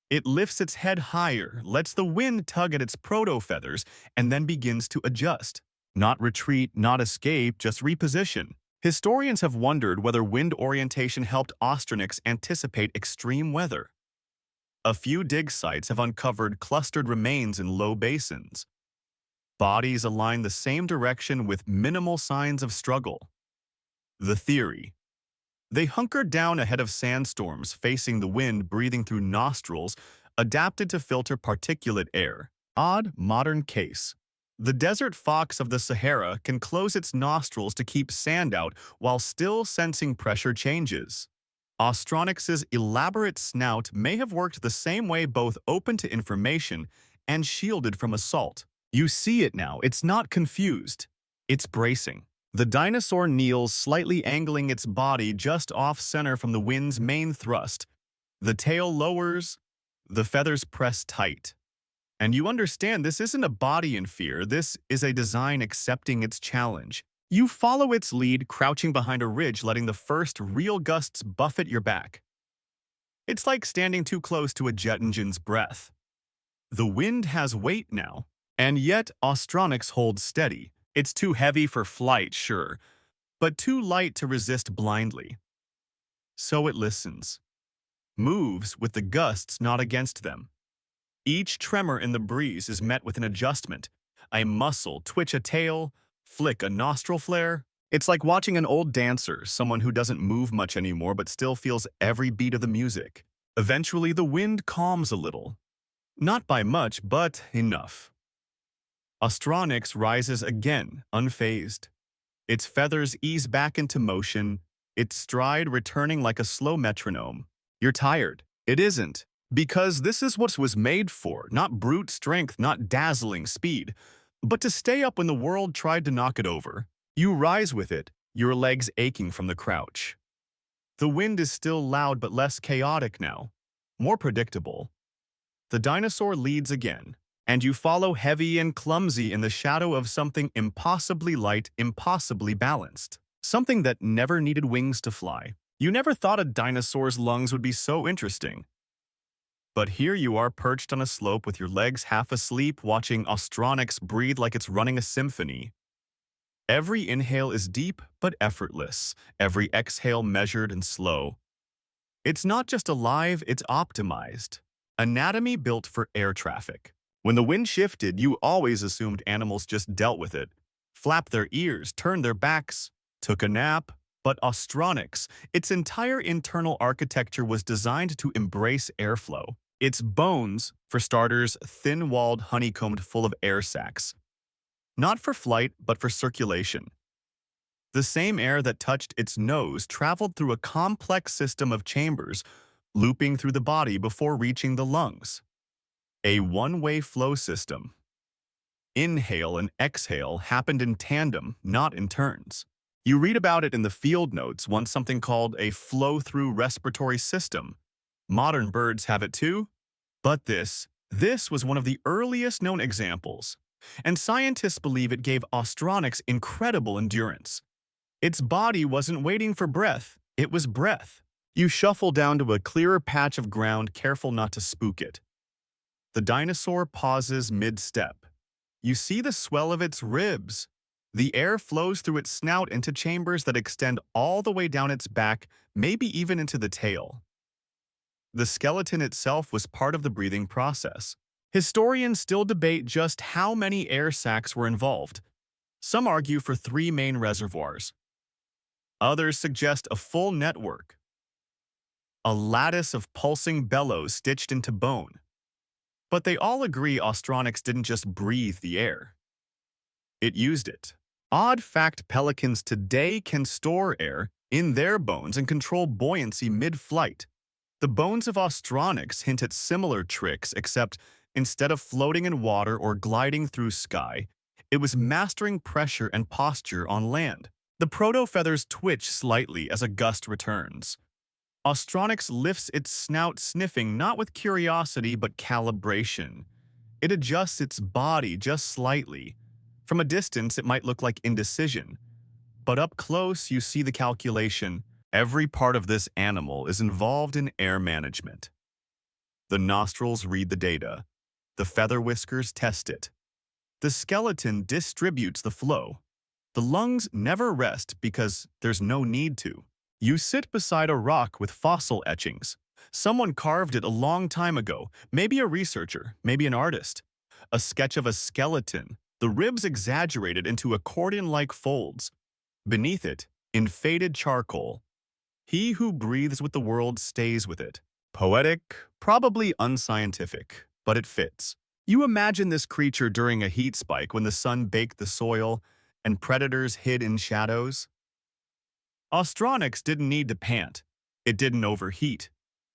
It lifts its head higher, lets the wind tug at its proto-feathers, and then begins to adjust. Not retreat, not escape, just reposition. Historians have wondered whether wind orientation helped Austronyx anticipate extreme weather. A few dig sites have uncovered clustered remains in low basins. Bodies align the same direction with minimal signs of struggle. The theory. They hunkered down ahead of sandstorms, facing the wind breathing through nostrils, adapted to filter particulate air. Odd modern case. The desert fox of the Sahara can close its nostrils to keep sand out while still sensing pressure changes. Austronyx's elaborate snout may have worked the same way, both open to information and shielded from assault. You see it now, it's not confused. It's bracing. The dinosaur kneels, slightly angling its body just off-center from the wind's main thrust. The tail lowers, the feathers press tight. And you understand this isn't a body in fear, this is a design accepting its challenge. You follow its lead, crouching behind a ridge, letting the first real gusts buffet your back. It's like standing too close to a jet engine's breath. The wind has weight now, and yet Austronyx holds steady. It's too heavy for flight, sure, but too light to resist blindly. So it listens. Moves with the gusts not against them. Each tremor in the breeze is met with an adjustment. A muscle twitch a tail, flick a nostril flare. It's like watching an old dancer, someone who doesn't move much anymore but still feels every beat of the music. Eventually, the wind calms a little. Not by much, but enough. Austronyx rises again, unfazed. Its feathers ease back into motion, its stride returning like a slow metronome. You're tired. It isn't. Because this is what it was made for, not brute strength, not dazzling speed, but to stay up when the world tried to knock it over. You rise with it, your legs aching from the crouch. The wind is still loud but less chaotic now, more predictable. The dinosaur leads again, and you follow heavy and clumsy in the shadow of something impossibly light, impossibly balanced. Something that never needed wings to fly. You never thought a dinosaur's lungs would be so interesting. But here you are perched on a slope with your legs half asleep, watching Austronyx breathe like it's running a symphony. Every inhale is deep but effortless, every exhale measured and slow. It's not just alive, it's optimized. Anatomy built for air traffic. When the wind shifted, you always assumed animals just dealt with it. Flapped their ears, turned their backs, took a nap. But Austronyx, its entire internal architecture was designed to embrace airflow. Its bones, for starters, thin-walled, honeycombed full of air sacs. Not for flight, but for circulation. The same air that touched its nose traveled through a complex system of chambers, looping through the body before reaching the lungs. A one-way flow system. Inhale and exhale happened in tandem, not in turns. You read about it in the field notes, once something called a flow-through respiratory system. Modern birds have it too, but this was one of the earliest known examples, and scientists believe it gave Austronyx incredible endurance. Its body wasn't waiting for breath, it was breath. You shuffle down to a clearer patch of ground, careful not to spook it. The dinosaur pauses mid-step. You see the swell of its ribs. The air flows through its snout into chambers that extend all the way down its back, maybe even into the tail. The skeleton itself was part of the breathing process. Historians still debate just how many air sacs were involved. Some argue for 3 main reservoirs. Others suggest a full network. A lattice of pulsing bellows stitched into bone. But they all agree Austronyx didn't just breathe the air. It used it. Odd fact, pelicans today can store air in their bones and control buoyancy mid-flight. The bones of Austronyx hint at similar tricks, except instead of floating in water or gliding through sky, it was mastering pressure and posture on land. The proto-feathers twitch slightly as a gust returns. Austronyx lifts its snout, sniffing not with curiosity but calibration. It adjusts its body just slightly. From a distance, it might look like indecision, but up close, you see the calculation. Every part of this animal is involved in air management. The nostrils read the data. The feather whiskers test it. The skeleton distributes the flow. The lungs never rest because there's no need to. You sit beside a rock with fossil etchings. Someone carved it a long time ago, maybe a researcher, maybe an artist. A sketch of a skeleton, the ribs exaggerated into accordion-like folds. Beneath it, in faded charcoal, he who breathes with the world stays with it. Poetic, probably unscientific, but it fits. You imagine this creature during a heat spike when the sun baked the soil and predators hid in shadows. Austronyx didn't need to pant. It didn't overheat.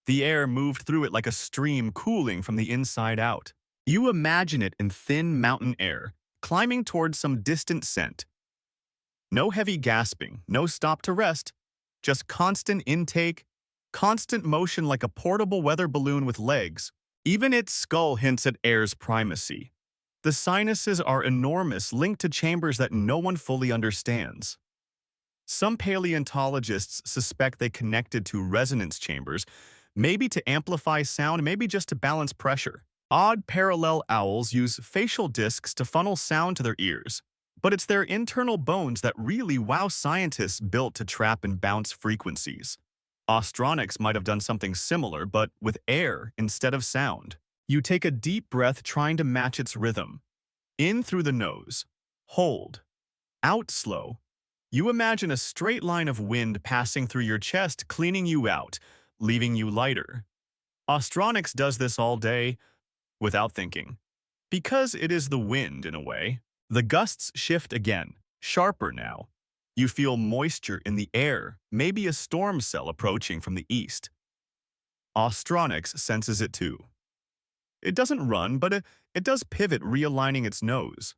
The air moved through it like a stream, cooling from the inside out. You imagine it in thin mountain air, climbing towards some distant scent. No heavy gasping, no stop to rest, just constant intake, constant motion like a portable weather balloon with legs. Even its skull hints at air's primacy. The sinuses are enormous, linked to chambers that no one fully understands. Some paleontologists suspect they connected to resonance chambers, maybe to amplify sound, maybe just to balance pressure. Odd parallel owls use facial discs to funnel sound to their ears, but it's their internal bones that really wow scientists built to trap and bounce frequencies. Austronyx might have done something similar, but with air instead of sound. You take a deep breath trying to match its rhythm. In through the nose. Hold. Out slow. You imagine a straight line of wind passing through your chest, cleaning you out, leaving you lighter. Austronyx does this all day, without thinking. Because it is the wind, in a way. The gusts shift again, sharper now. You feel moisture in the air, maybe a storm cell approaching from the east. Austronyx senses it too. It doesn't run, but it does pivot, realigning its nose.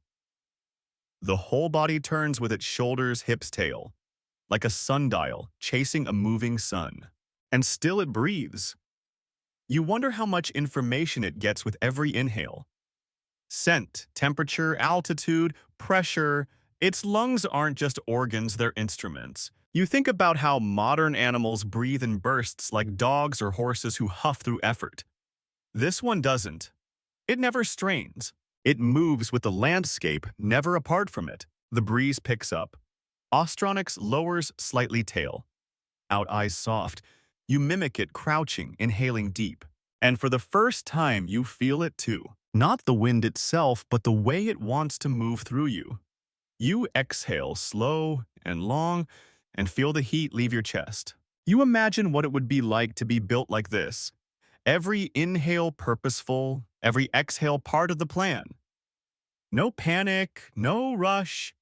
The whole body turns with its shoulders, hips, tail, like a sundial chasing a moving sun. And still it breathes. You wonder how much information it gets with every inhale. Scent, temperature, altitude, pressure. Its lungs aren't just organs, they're instruments. You think about how modern animals breathe in bursts like dogs or horses who huff through effort. This one doesn't. It never strains. It moves with the landscape, never apart from it. The breeze picks up. Austronyx lowers slightly tail. Out eyes soft. You mimic it crouching, inhaling deep. And for the first time, you feel it too. Not the wind itself, but the way it wants to move through you. You exhale slow and long and feel the heat leave your chest. You imagine what it would be like to be built like this. Every inhale purposeful, every exhale part of the plan. No panic, no rush,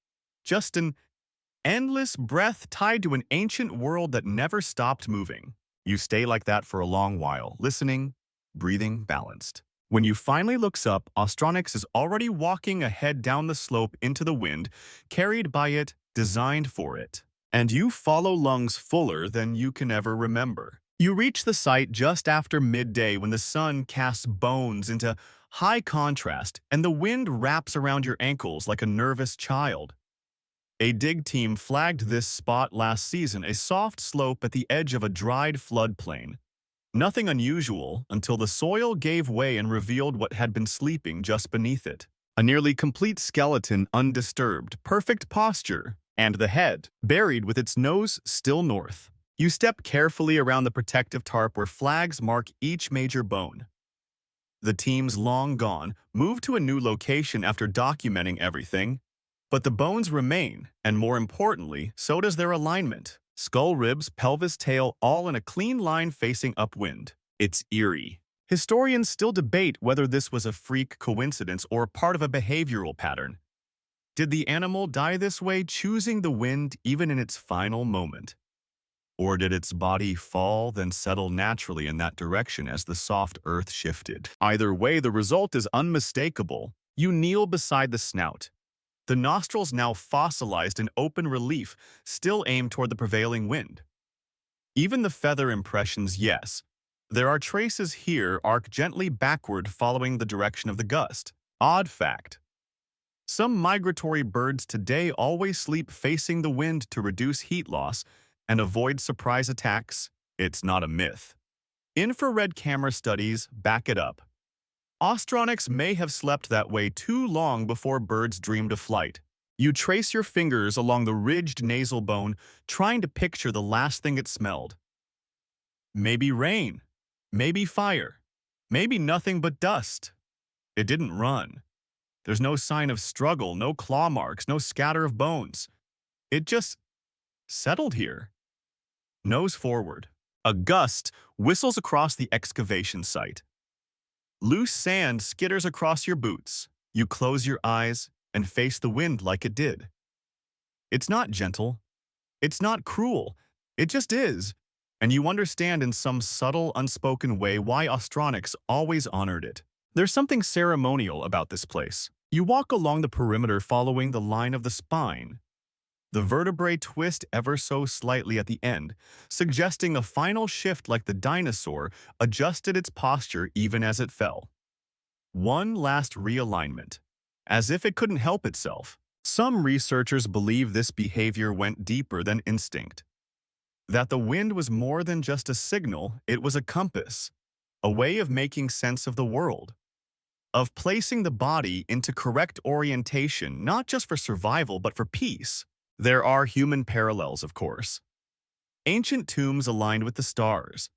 just an endless breath tied to an ancient world that never stopped moving. You stay like that for a long while, listening, breathing, balanced. When you finally looks up, Austronyx is already walking ahead down the slope into the wind, carried by it, designed for it. And you follow lungs fuller than you can ever remember. You reach the site just after midday when the sun casts bones into high contrast and the wind wraps around your ankles like a nervous child. A dig team flagged this spot last season, a soft slope at the edge of a dried floodplain. Nothing unusual until the soil gave way and revealed what had been sleeping just beneath it. A nearly complete skeleton undisturbed, perfect posture, and the head, buried with its nose still north. You step carefully around the protective tarp where flags mark each major bone. The team's long gone, moved to a new location after documenting everything, but the bones remain, and more importantly, so does their alignment. Skull ribs, pelvis, tail, all in a clean line facing upwind. It's eerie. Historians still debate whether this was a freak coincidence or part of a behavioral pattern. Did the animal die this way, choosing the wind even in its final moment? Or did its body fall, then settle naturally in that direction as the soft earth shifted? Either way, the result is unmistakable. You kneel beside the snout. The nostrils, now fossilized in open relief, still aim toward the prevailing wind. Even the feather impressions, yes. There are traces here arc gently backward following the direction of the gust. Odd fact. Some migratory birds today always sleep facing the wind to reduce heat loss and avoid surprise attacks. It's not a myth. Infrared camera studies back it up. Austronyx may have slept that way too long before birds dreamed of flight. You trace your fingers along the ridged nasal bone, trying to picture the last thing it smelled. Maybe rain. Maybe fire. Maybe nothing but dust. It didn't run. There's no sign of struggle, no claw marks, no scatter of bones. It just settled here. Nose forward. A gust whistles across the excavation site. Loose sand skitters across your boots. You close your eyes and face the wind like it did. It's not gentle. It's not cruel. It just is. And you understand in some subtle, unspoken way why Austronyx always honored it. There's something ceremonial about this place. You walk along the perimeter following the line of the spine. The vertebrae twist ever so slightly at the end, suggesting a final shift like the dinosaur adjusted its posture even as it fell. One last realignment, as if it couldn't help itself. Some researchers believe this behavior went deeper than instinct. That the wind was more than just a signal, it was a compass, a way of making sense of the world, of placing the body into correct orientation, not just for survival, but for peace. There are human parallels, of course. Ancient tombs aligned with the stars,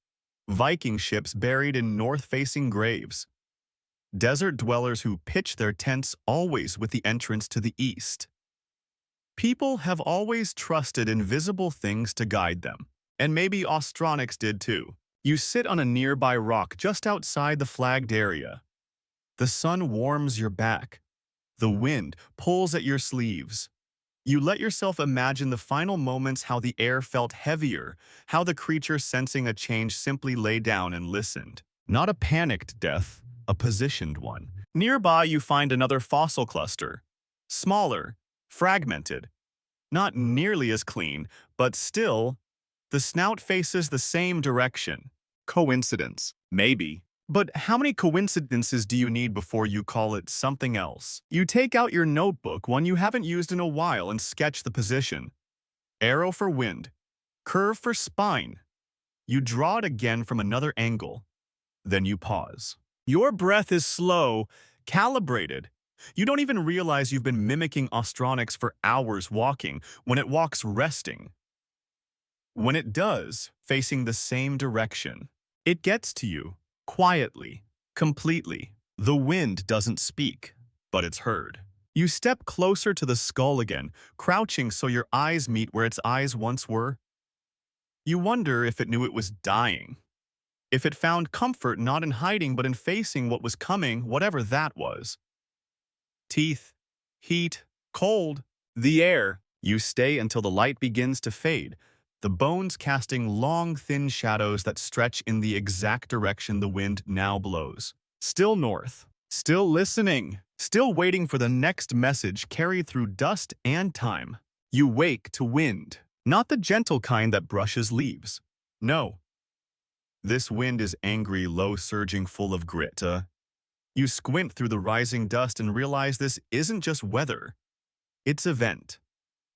Viking ships buried in north-facing graves, desert dwellers who pitch their tents always with the entrance to the east. People have always trusted invisible things to guide them, and maybe Austronyx did too. You sit on a nearby rock just outside the flagged area. The sun warms your back. The wind pulls at your sleeves. You let yourself imagine the final moments, how the air felt heavier, how the creature, sensing a change, simply lay down and listened. Not a panicked death, a positioned one. Nearby, you find another fossil cluster. Smaller, fragmented. Not nearly as clean, but still, the snout faces the same direction. Coincidence? Maybe. But how many coincidences do you need before you call it something else? You take out your notebook, one you haven't used in a while, and sketch the position. Arrow for wind, curve for spine. You draw it again from another angle. Then you pause. Your breath is slow, calibrated. You don't even realize you've been mimicking Austronyx for hours walking when it walks resting. When it does, facing the same direction, it gets to you, quietly, completely. The wind doesn't speak, but it's heard. You step closer to the skull again, crouching so your eyes meet where its eyes once were. You wonder if it knew it was dying. If it found comfort not in hiding but in facing what was coming, whatever that was. Teeth, heat, cold, the air. You stay until the light begins to fade, the bones casting long, thin shadows that stretch in the exact direction the wind now blows. Still north, still listening, still waiting for the next message carried through dust and time. You wake to wind, not the gentle kind that brushes leaves. No. This wind is angry, low, surging, full of grit. You squint through the rising dust and realize this isn't just weather. It's event.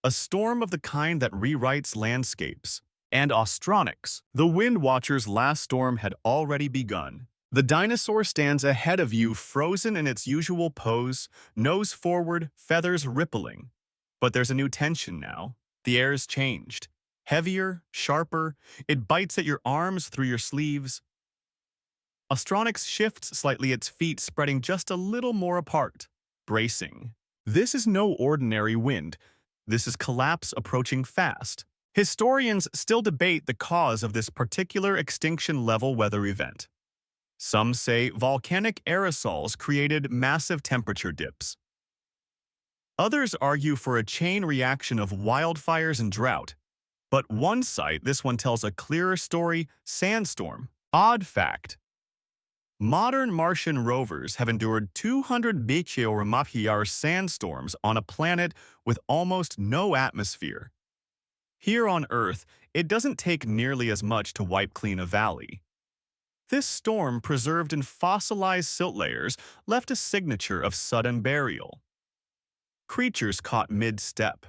A storm of the kind that rewrites landscapes. And Austronyx, the Wind Watcher's last storm, had already begun. The dinosaur stands ahead of you, frozen in its usual pose, nose forward, feathers rippling. But there's a new tension now. The air's changed. Heavier, sharper, it bites at your arms through your sleeves. Austronyx shifts slightly, its feet spreading just a little more apart, bracing. This is no ordinary wind. This is collapse approaching fast. Historians still debate the cause of this particular extinction-level weather event. Some say volcanic aerosols created massive temperature dips. Others argue for a chain reaction of wildfires and drought. But one site, this one tells a clearer story, sandstorm. Odd fact. Modern Martian rovers have endured 200 bikyo sandstorms on a planet with almost no atmosphere. Here on Earth, it doesn't take nearly as much to wipe clean a valley. This storm, preserved in fossilized silt layers, left a signature of sudden burial. Creatures caught mid-step.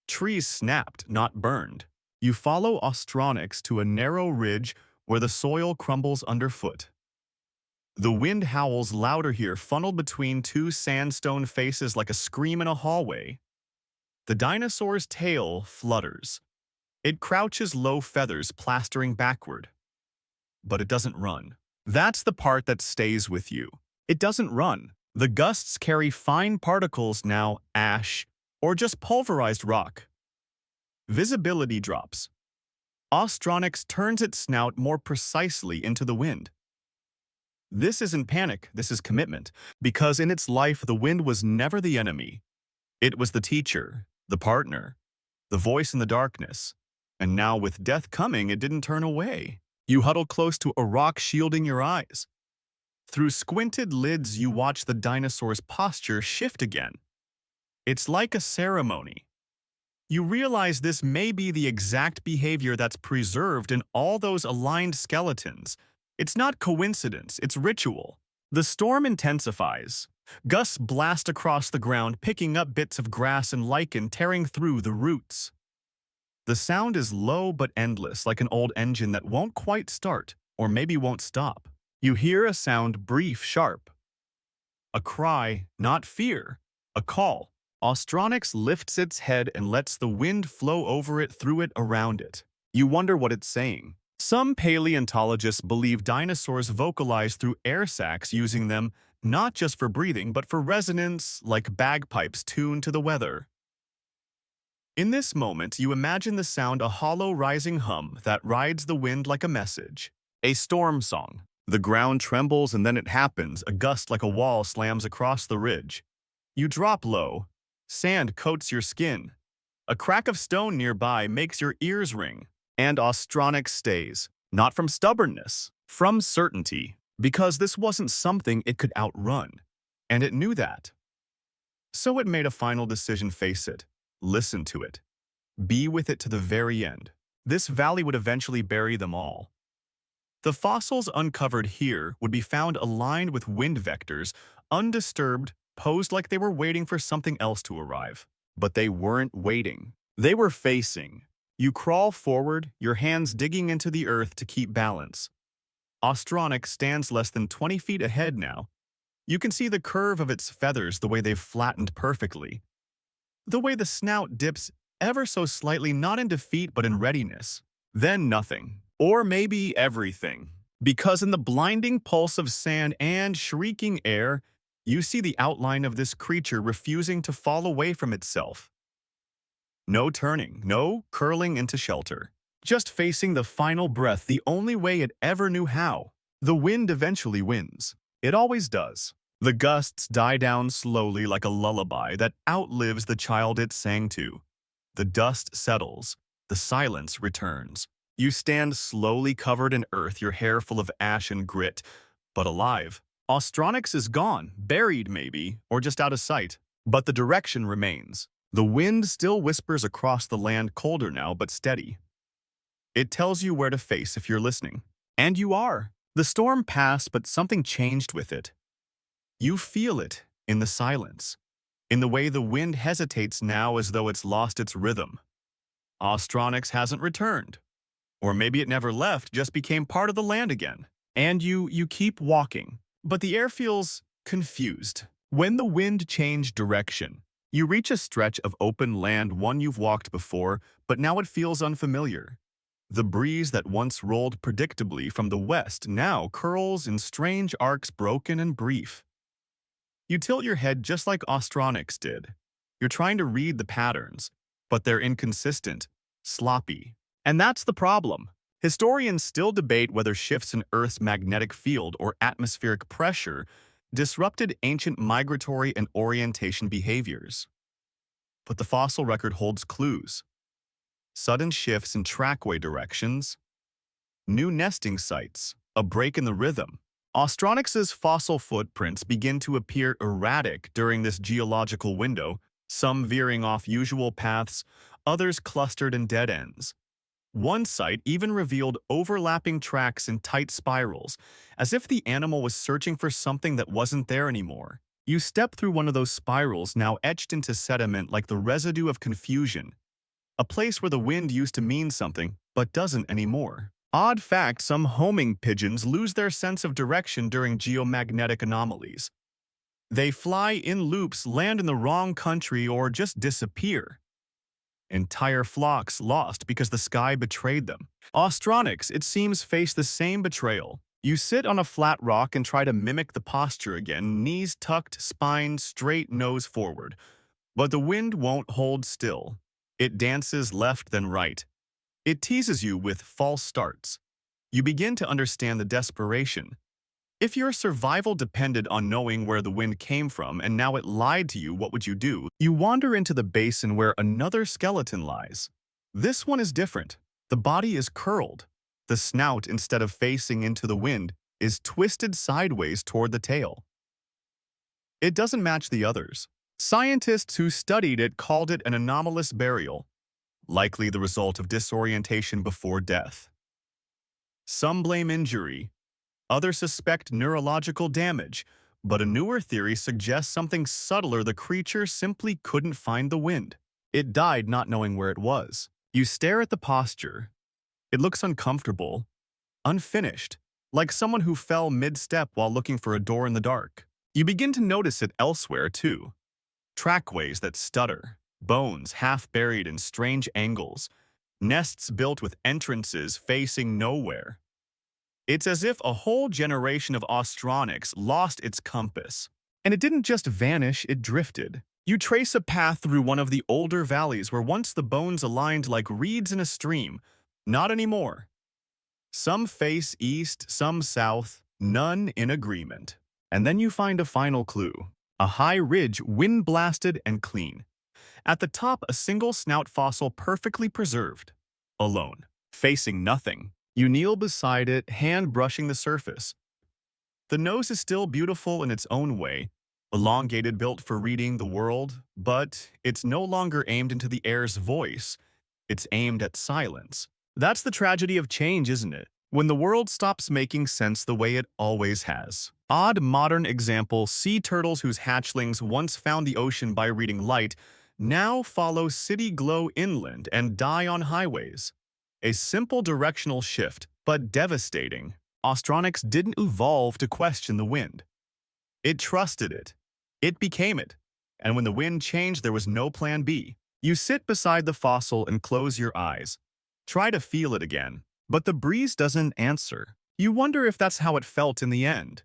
Trees snapped, not burned. You follow Austronyx to a narrow ridge where the soil crumbles underfoot. The wind howls louder here, funneled between two sandstone faces like a scream in a hallway. The dinosaur's tail flutters. It crouches, low feathers plastering backward. But it doesn't run. That's the part that stays with you. It doesn't run. The gusts carry fine particles, now ash, or just pulverized rock. Visibility drops. Austronyx turns its snout more precisely into the wind. This isn't panic, this is commitment, because in its life the wind was never the enemy. It was the teacher, the partner, the voice in the darkness. And now with death coming, it didn't turn away. You huddle close to a rock shielding your eyes. Through squinted lids, you watch the dinosaur's posture shift again. It's like a ceremony. You realize this may be the exact behavior that's preserved in all those aligned skeletons. It's not coincidence, it's ritual. The storm intensifies. Gusts blast across the ground, picking up bits of grass and lichen, tearing through the roots. The sound is low but endless, like an old engine that won't quite start, or maybe won't stop. You hear a sound, brief, sharp. A cry, not fear, a call. Austronyx lifts its head and lets the wind flow over it, through it, around it. You wonder what it's saying. Some paleontologists believe dinosaurs vocalize through air sacs, using them not just for breathing but for resonance, like bagpipes tuned to the weather. In this moment, you imagine the sound, a hollow rising hum that rides the wind like a message. A storm song. The ground trembles and then it happens. A gust like a wall slams across the ridge. You drop low. Sand coats your skin. A crack of stone nearby makes your ears ring. And Austronyx stays. Not from stubbornness, from certainty. Because this wasn't something it could outrun. And it knew that. So it made a final decision: face it. Listen to it. Be with it to the very end. This valley would eventually bury them all. The fossils uncovered here would be found aligned with wind vectors, undisturbed, posed like they were waiting for something else to arrive. But they weren't waiting. They were facing. You crawl forward, your hands digging into the earth to keep balance. Austronyx stands less than 20 feet ahead now. You can see the curve of its feathers, the way they've flattened perfectly. The way the snout dips ever so slightly, not in defeat but in readiness. Then nothing. Or maybe everything. Because in the blinding pulse of sand and shrieking air, you see the outline of this creature refusing to fall away from itself. No turning, no curling into shelter. Just facing the final breath the only way it ever knew how. The wind eventually wins. It always does. The gusts die down slowly like a lullaby that outlives the child it sang to. The dust settles. The silence returns. You stand slowly covered in earth, your hair full of ash and grit, but alive. Austronyx is gone, buried maybe, or just out of sight. But the direction remains. The wind still whispers across the land, colder now, but steady. It tells you where to face if you're listening. And you are. The storm passed, but something changed with it. You feel it in the silence, in the way the wind hesitates now as though it's lost its rhythm. Austronyx hasn't returned. Or maybe it never left, just became part of the land again. And you keep walking, but the air feels confused. When the wind changed direction, you reach a stretch of open land, one you've walked before, but now it feels unfamiliar. The breeze that once rolled predictably from the west now curls in strange arcs, broken and brief. You tilt your head just like Austronyx did. You're trying to read the patterns, but they're inconsistent, sloppy. And that's the problem. Historians still debate whether shifts in Earth's magnetic field or atmospheric pressure disrupted ancient migratory and orientation behaviors. But the fossil record holds clues. Sudden shifts in trackway directions, new nesting sites, a break in the rhythm. Austronyx's fossil footprints begin to appear erratic during this geological window, some veering off usual paths, others clustered in dead ends. One site even revealed overlapping tracks in tight spirals, as if the animal was searching for something that wasn't there anymore. You step through one of those spirals, now etched into sediment like the residue of confusion, a place where the wind used to mean something, but doesn't anymore. Odd fact, some homing pigeons lose their sense of direction during geomagnetic anomalies. They fly in loops, land in the wrong country, or just disappear. Entire flocks lost because the sky betrayed them. Austronyx, it seems, face the same betrayal. You sit on a flat rock and try to mimic the posture again, knees tucked, spine straight, nose forward. But the wind won't hold still. It dances left then right. It teases you with false starts. You begin to understand the desperation. If your survival depended on knowing where the wind came from and now it lied to you, what would you do? You wander into the basin where another skeleton lies. This one is different. The body is curled. The snout, instead of facing into the wind, is twisted sideways toward the tail. It doesn't match the others. Scientists who studied it called it an anomalous burial, likely the result of disorientation before death. Some blame injury. Others suspect neurological damage, but a newer theory suggests something subtler. The creature simply couldn't find the wind. It died not knowing where it was. You stare at the posture. It looks uncomfortable, unfinished, like someone who fell mid-step while looking for a door in the dark. You begin to notice it elsewhere, too. Trackways that stutter, bones half buried in strange angles, nests built with entrances facing nowhere. It's as if a whole generation of Austronyx lost its compass. And it didn't just vanish, it drifted. You trace a path through one of the older valleys where once the bones aligned like reeds in a stream. Not anymore. Some face east, some south, none in agreement. And then you find a final clue. A high ridge, wind-blasted and clean. At the top, a single snout fossil perfectly preserved. Alone. Facing nothing. You kneel beside it, hand brushing the surface. The nose is still beautiful in its own way, elongated, built for reading the world, but it's no longer aimed into the air's voice. It's aimed at silence. That's the tragedy of change, isn't it? When the world stops making sense the way it always has. Odd modern example, sea turtles whose hatchlings once found the ocean by reading light now follow city glow inland and die on highways. A simple directional shift, but devastating. Austronyx didn't evolve to question the wind. It trusted it. It became it. And when the wind changed, there was no plan B. You sit beside the fossil and close your eyes. Try to feel it again. But the breeze doesn't answer. You wonder if that's how it felt in the end.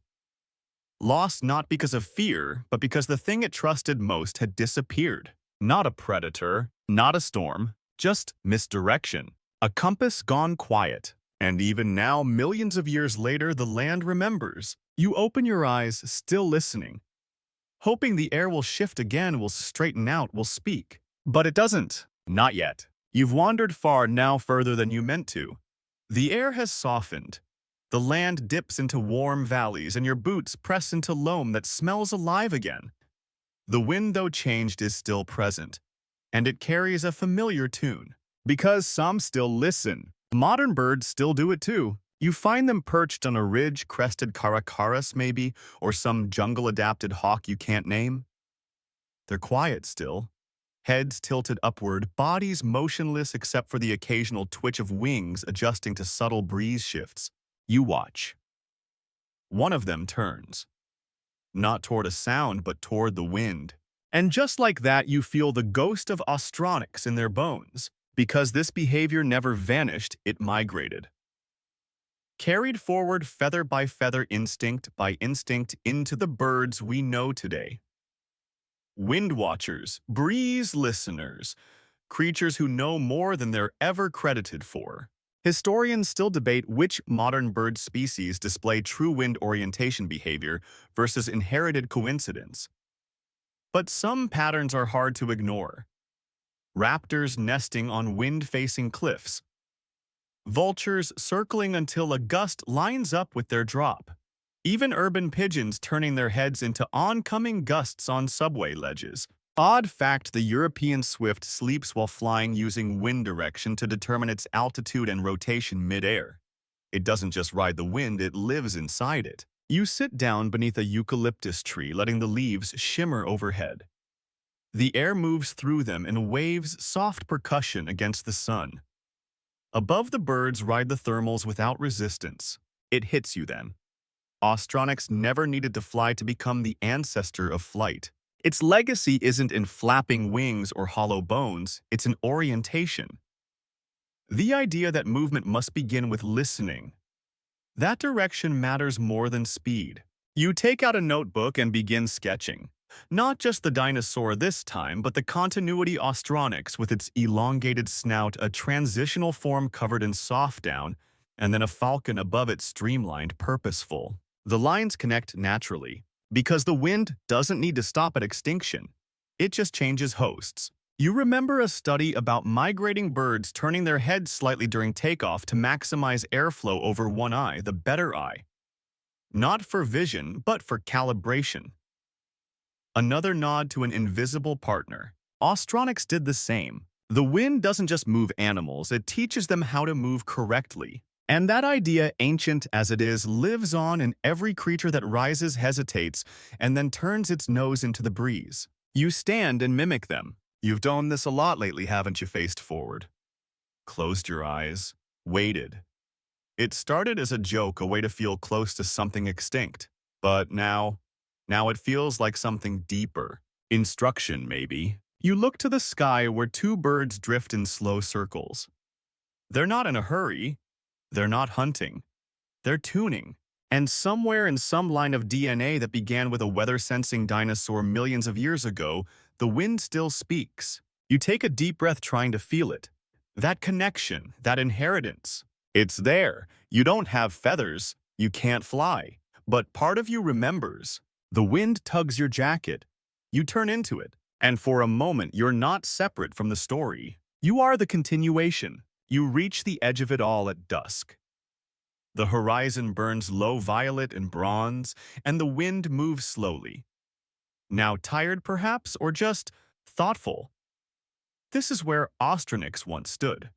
Lost not because of fear, but because the thing it trusted most had disappeared. Not a predator, not a storm, just misdirection. A compass gone quiet. And even now, millions of years later, the land remembers. You open your eyes, still listening, hoping the air will shift again, will straighten out, will speak. But it doesn't. Not yet. You've wandered far, now further than you meant to. The air has softened. The land dips into warm valleys, and your boots press into loam that smells alive again. The wind, though changed, is still present, and it carries a familiar tune. Because some still listen. Modern birds still do it too. You find them perched on a ridge, crested caracaras maybe, or some jungle-adapted hawk you can't name. They're quiet still. Heads tilted upward, bodies motionless except for the occasional twitch of wings adjusting to subtle breeze shifts. You watch. One of them turns. Not toward a sound, but toward the wind. And just like that, you feel the ghost of Austronyx in their bones. Because this behavior never vanished, it migrated. Carried forward feather by feather, instinct by instinct, into the birds we know today. Wind watchers, breeze listeners, creatures who know more than they're ever credited for. Historians still debate which modern bird species display true wind orientation behavior versus inherited coincidence. But some patterns are hard to ignore. Raptors nesting on wind-facing cliffs. Vultures circling until a gust lines up with their drop. Even urban pigeons turning their heads into oncoming gusts on subway ledges. Odd fact, the European swift sleeps while flying using wind direction to determine its altitude and rotation mid-air. It doesn't just ride the wind, it lives inside it. You sit down beneath a eucalyptus tree, letting the leaves shimmer overhead. The air moves through them in waves, soft percussion against the sun. Above the birds ride the thermals without resistance. It hits you then. Austronyx never needed to fly to become the ancestor of flight. Its legacy isn't in flapping wings or hollow bones, it's in orientation. The idea that movement must begin with listening. That direction matters more than speed. You take out a notebook and begin sketching. Not just the dinosaur this time, but the continuity Austronyx with its elongated snout, a transitional form covered in soft down, and then a falcon above it streamlined, purposeful. The lines connect naturally, because the wind doesn't need to stop at extinction. It just changes hosts. You remember a study about migrating birds turning their heads slightly during takeoff to maximize airflow over one eye, the better eye. Not for vision, but for calibration. Another nod to an invisible partner. Austronyx did the same. The wind doesn't just move animals, it teaches them how to move correctly. And that idea, ancient as it is, lives on in every creature that rises, hesitates, and then turns its nose into the breeze. You stand and mimic them. You've done this a lot lately, haven't you? Faced forward. Closed your eyes. Waited. It started as a joke, a way to feel close to something extinct. But now it feels like something deeper. Instruction, maybe. You look to the sky where two birds drift in slow circles. They're not in a hurry. They're not hunting. They're tuning. And somewhere in some line of DNA that began with a weather-sensing dinosaur millions of years ago, the wind still speaks. You take a deep breath trying to feel it. That connection, that inheritance. It's there. You don't have feathers. You can't fly. But part of you remembers. The wind tugs your jacket. You turn into it. And for a moment, you're not separate from the story. You are the continuation. You reach the edge of it all at dusk. The horizon burns low violet and bronze, and the wind moves slowly. Now tired, perhaps, or just thoughtful. This is where Austronyx once stood.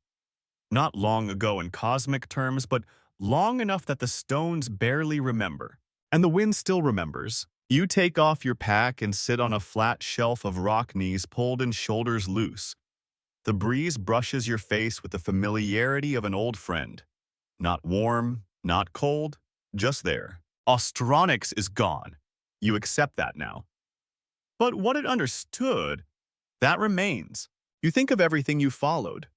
Not long ago in cosmic terms, but long enough that the stones barely remember. And the wind still remembers. You take off your pack and sit on a flat shelf of rock, knees pulled and shoulders loose. The breeze brushes your face with the familiarity of an old friend. Not warm, not cold, just there. Austronyx is gone. You accept that now. But what it understood, that remains. You think of everything you followed.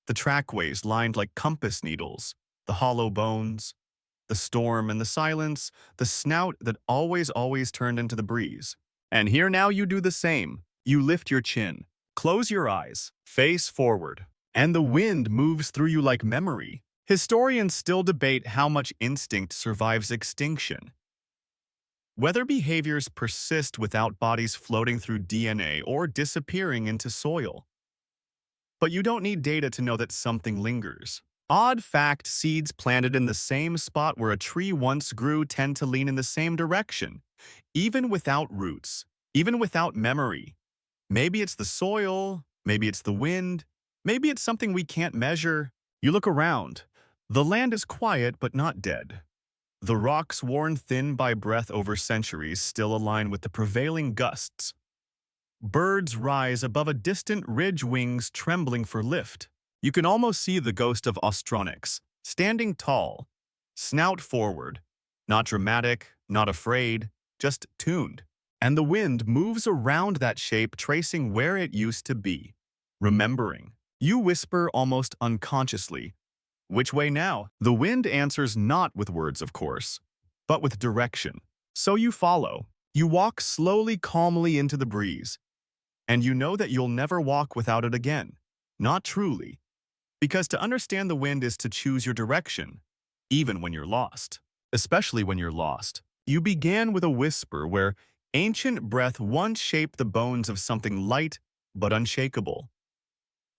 The trackways lined like compass needles, the hollow bones, the storm and the silence, the snout that always turned into the breeze. And here now you do the same. You lift your chin, close your eyes, face forward, and the wind moves through you like memory. Historians still debate how much instinct survives extinction. Whether behaviors persist without bodies floating through DNA or disappearing into soil. But you don't need data to know that something lingers. Odd fact, seeds planted in the same spot where a tree once grew tend to lean in the same direction, even without roots, even without memory. Maybe it's the soil, maybe it's the wind, maybe it's something we can't measure. You look around. The land is quiet but not dead. The rocks, worn thin by breath over centuries, still align with the prevailing gusts. Birds rise above a distant ridge, wings trembling for lift. You can almost see the ghost of Austronyx, standing tall, snout forward, not dramatic, not afraid, just tuned. And the wind moves around that shape, tracing where it used to be, remembering. You whisper almost unconsciously, "Which way now?" The wind answers not with words, of course, but with direction. So you follow. You walk slowly, calmly into the breeze. And you know that you'll never walk without it again. Not truly. Because to understand the wind is to choose your direction, even when you're lost. Especially when you're lost. You began with a whisper where ancient breath once shaped the bones of something light but unshakable.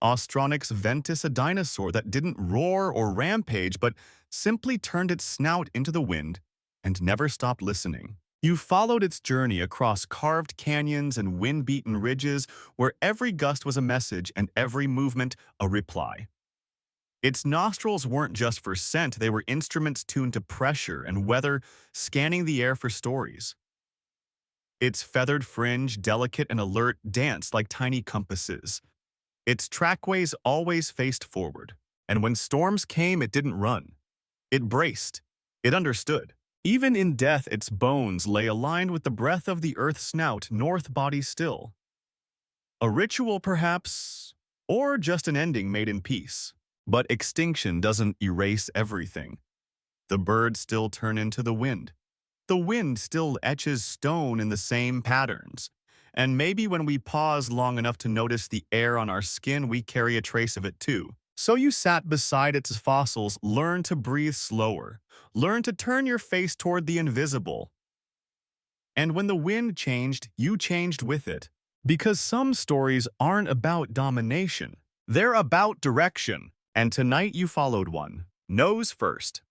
Austronyx ventis, a dinosaur that didn't roar or rampage but simply turned its snout into the wind and never stopped listening. You followed its journey across carved canyons and wind-beaten ridges where every gust was a message and every movement a reply. Its nostrils weren't just for scent, they were instruments tuned to pressure and weather, scanning the air for stories. Its feathered fringe, delicate and alert, danced like tiny compasses. Its trackways always faced forward, and when storms came, it didn't run. It braced. It understood. Even in death, its bones lay aligned with the breath of the earth's snout, north body still. A ritual, perhaps, or just an ending made in peace. But extinction doesn't erase everything. The birds still turn into the wind. The wind still etches stone in the same patterns. And maybe when we pause long enough to notice the air on our skin, we carry a trace of it too. So you sat beside its fossils, learn to breathe slower, learn to turn your face toward the invisible. And when the wind changed, you changed with it. Because some stories aren't about domination. They're about direction. And tonight you followed one, nose first.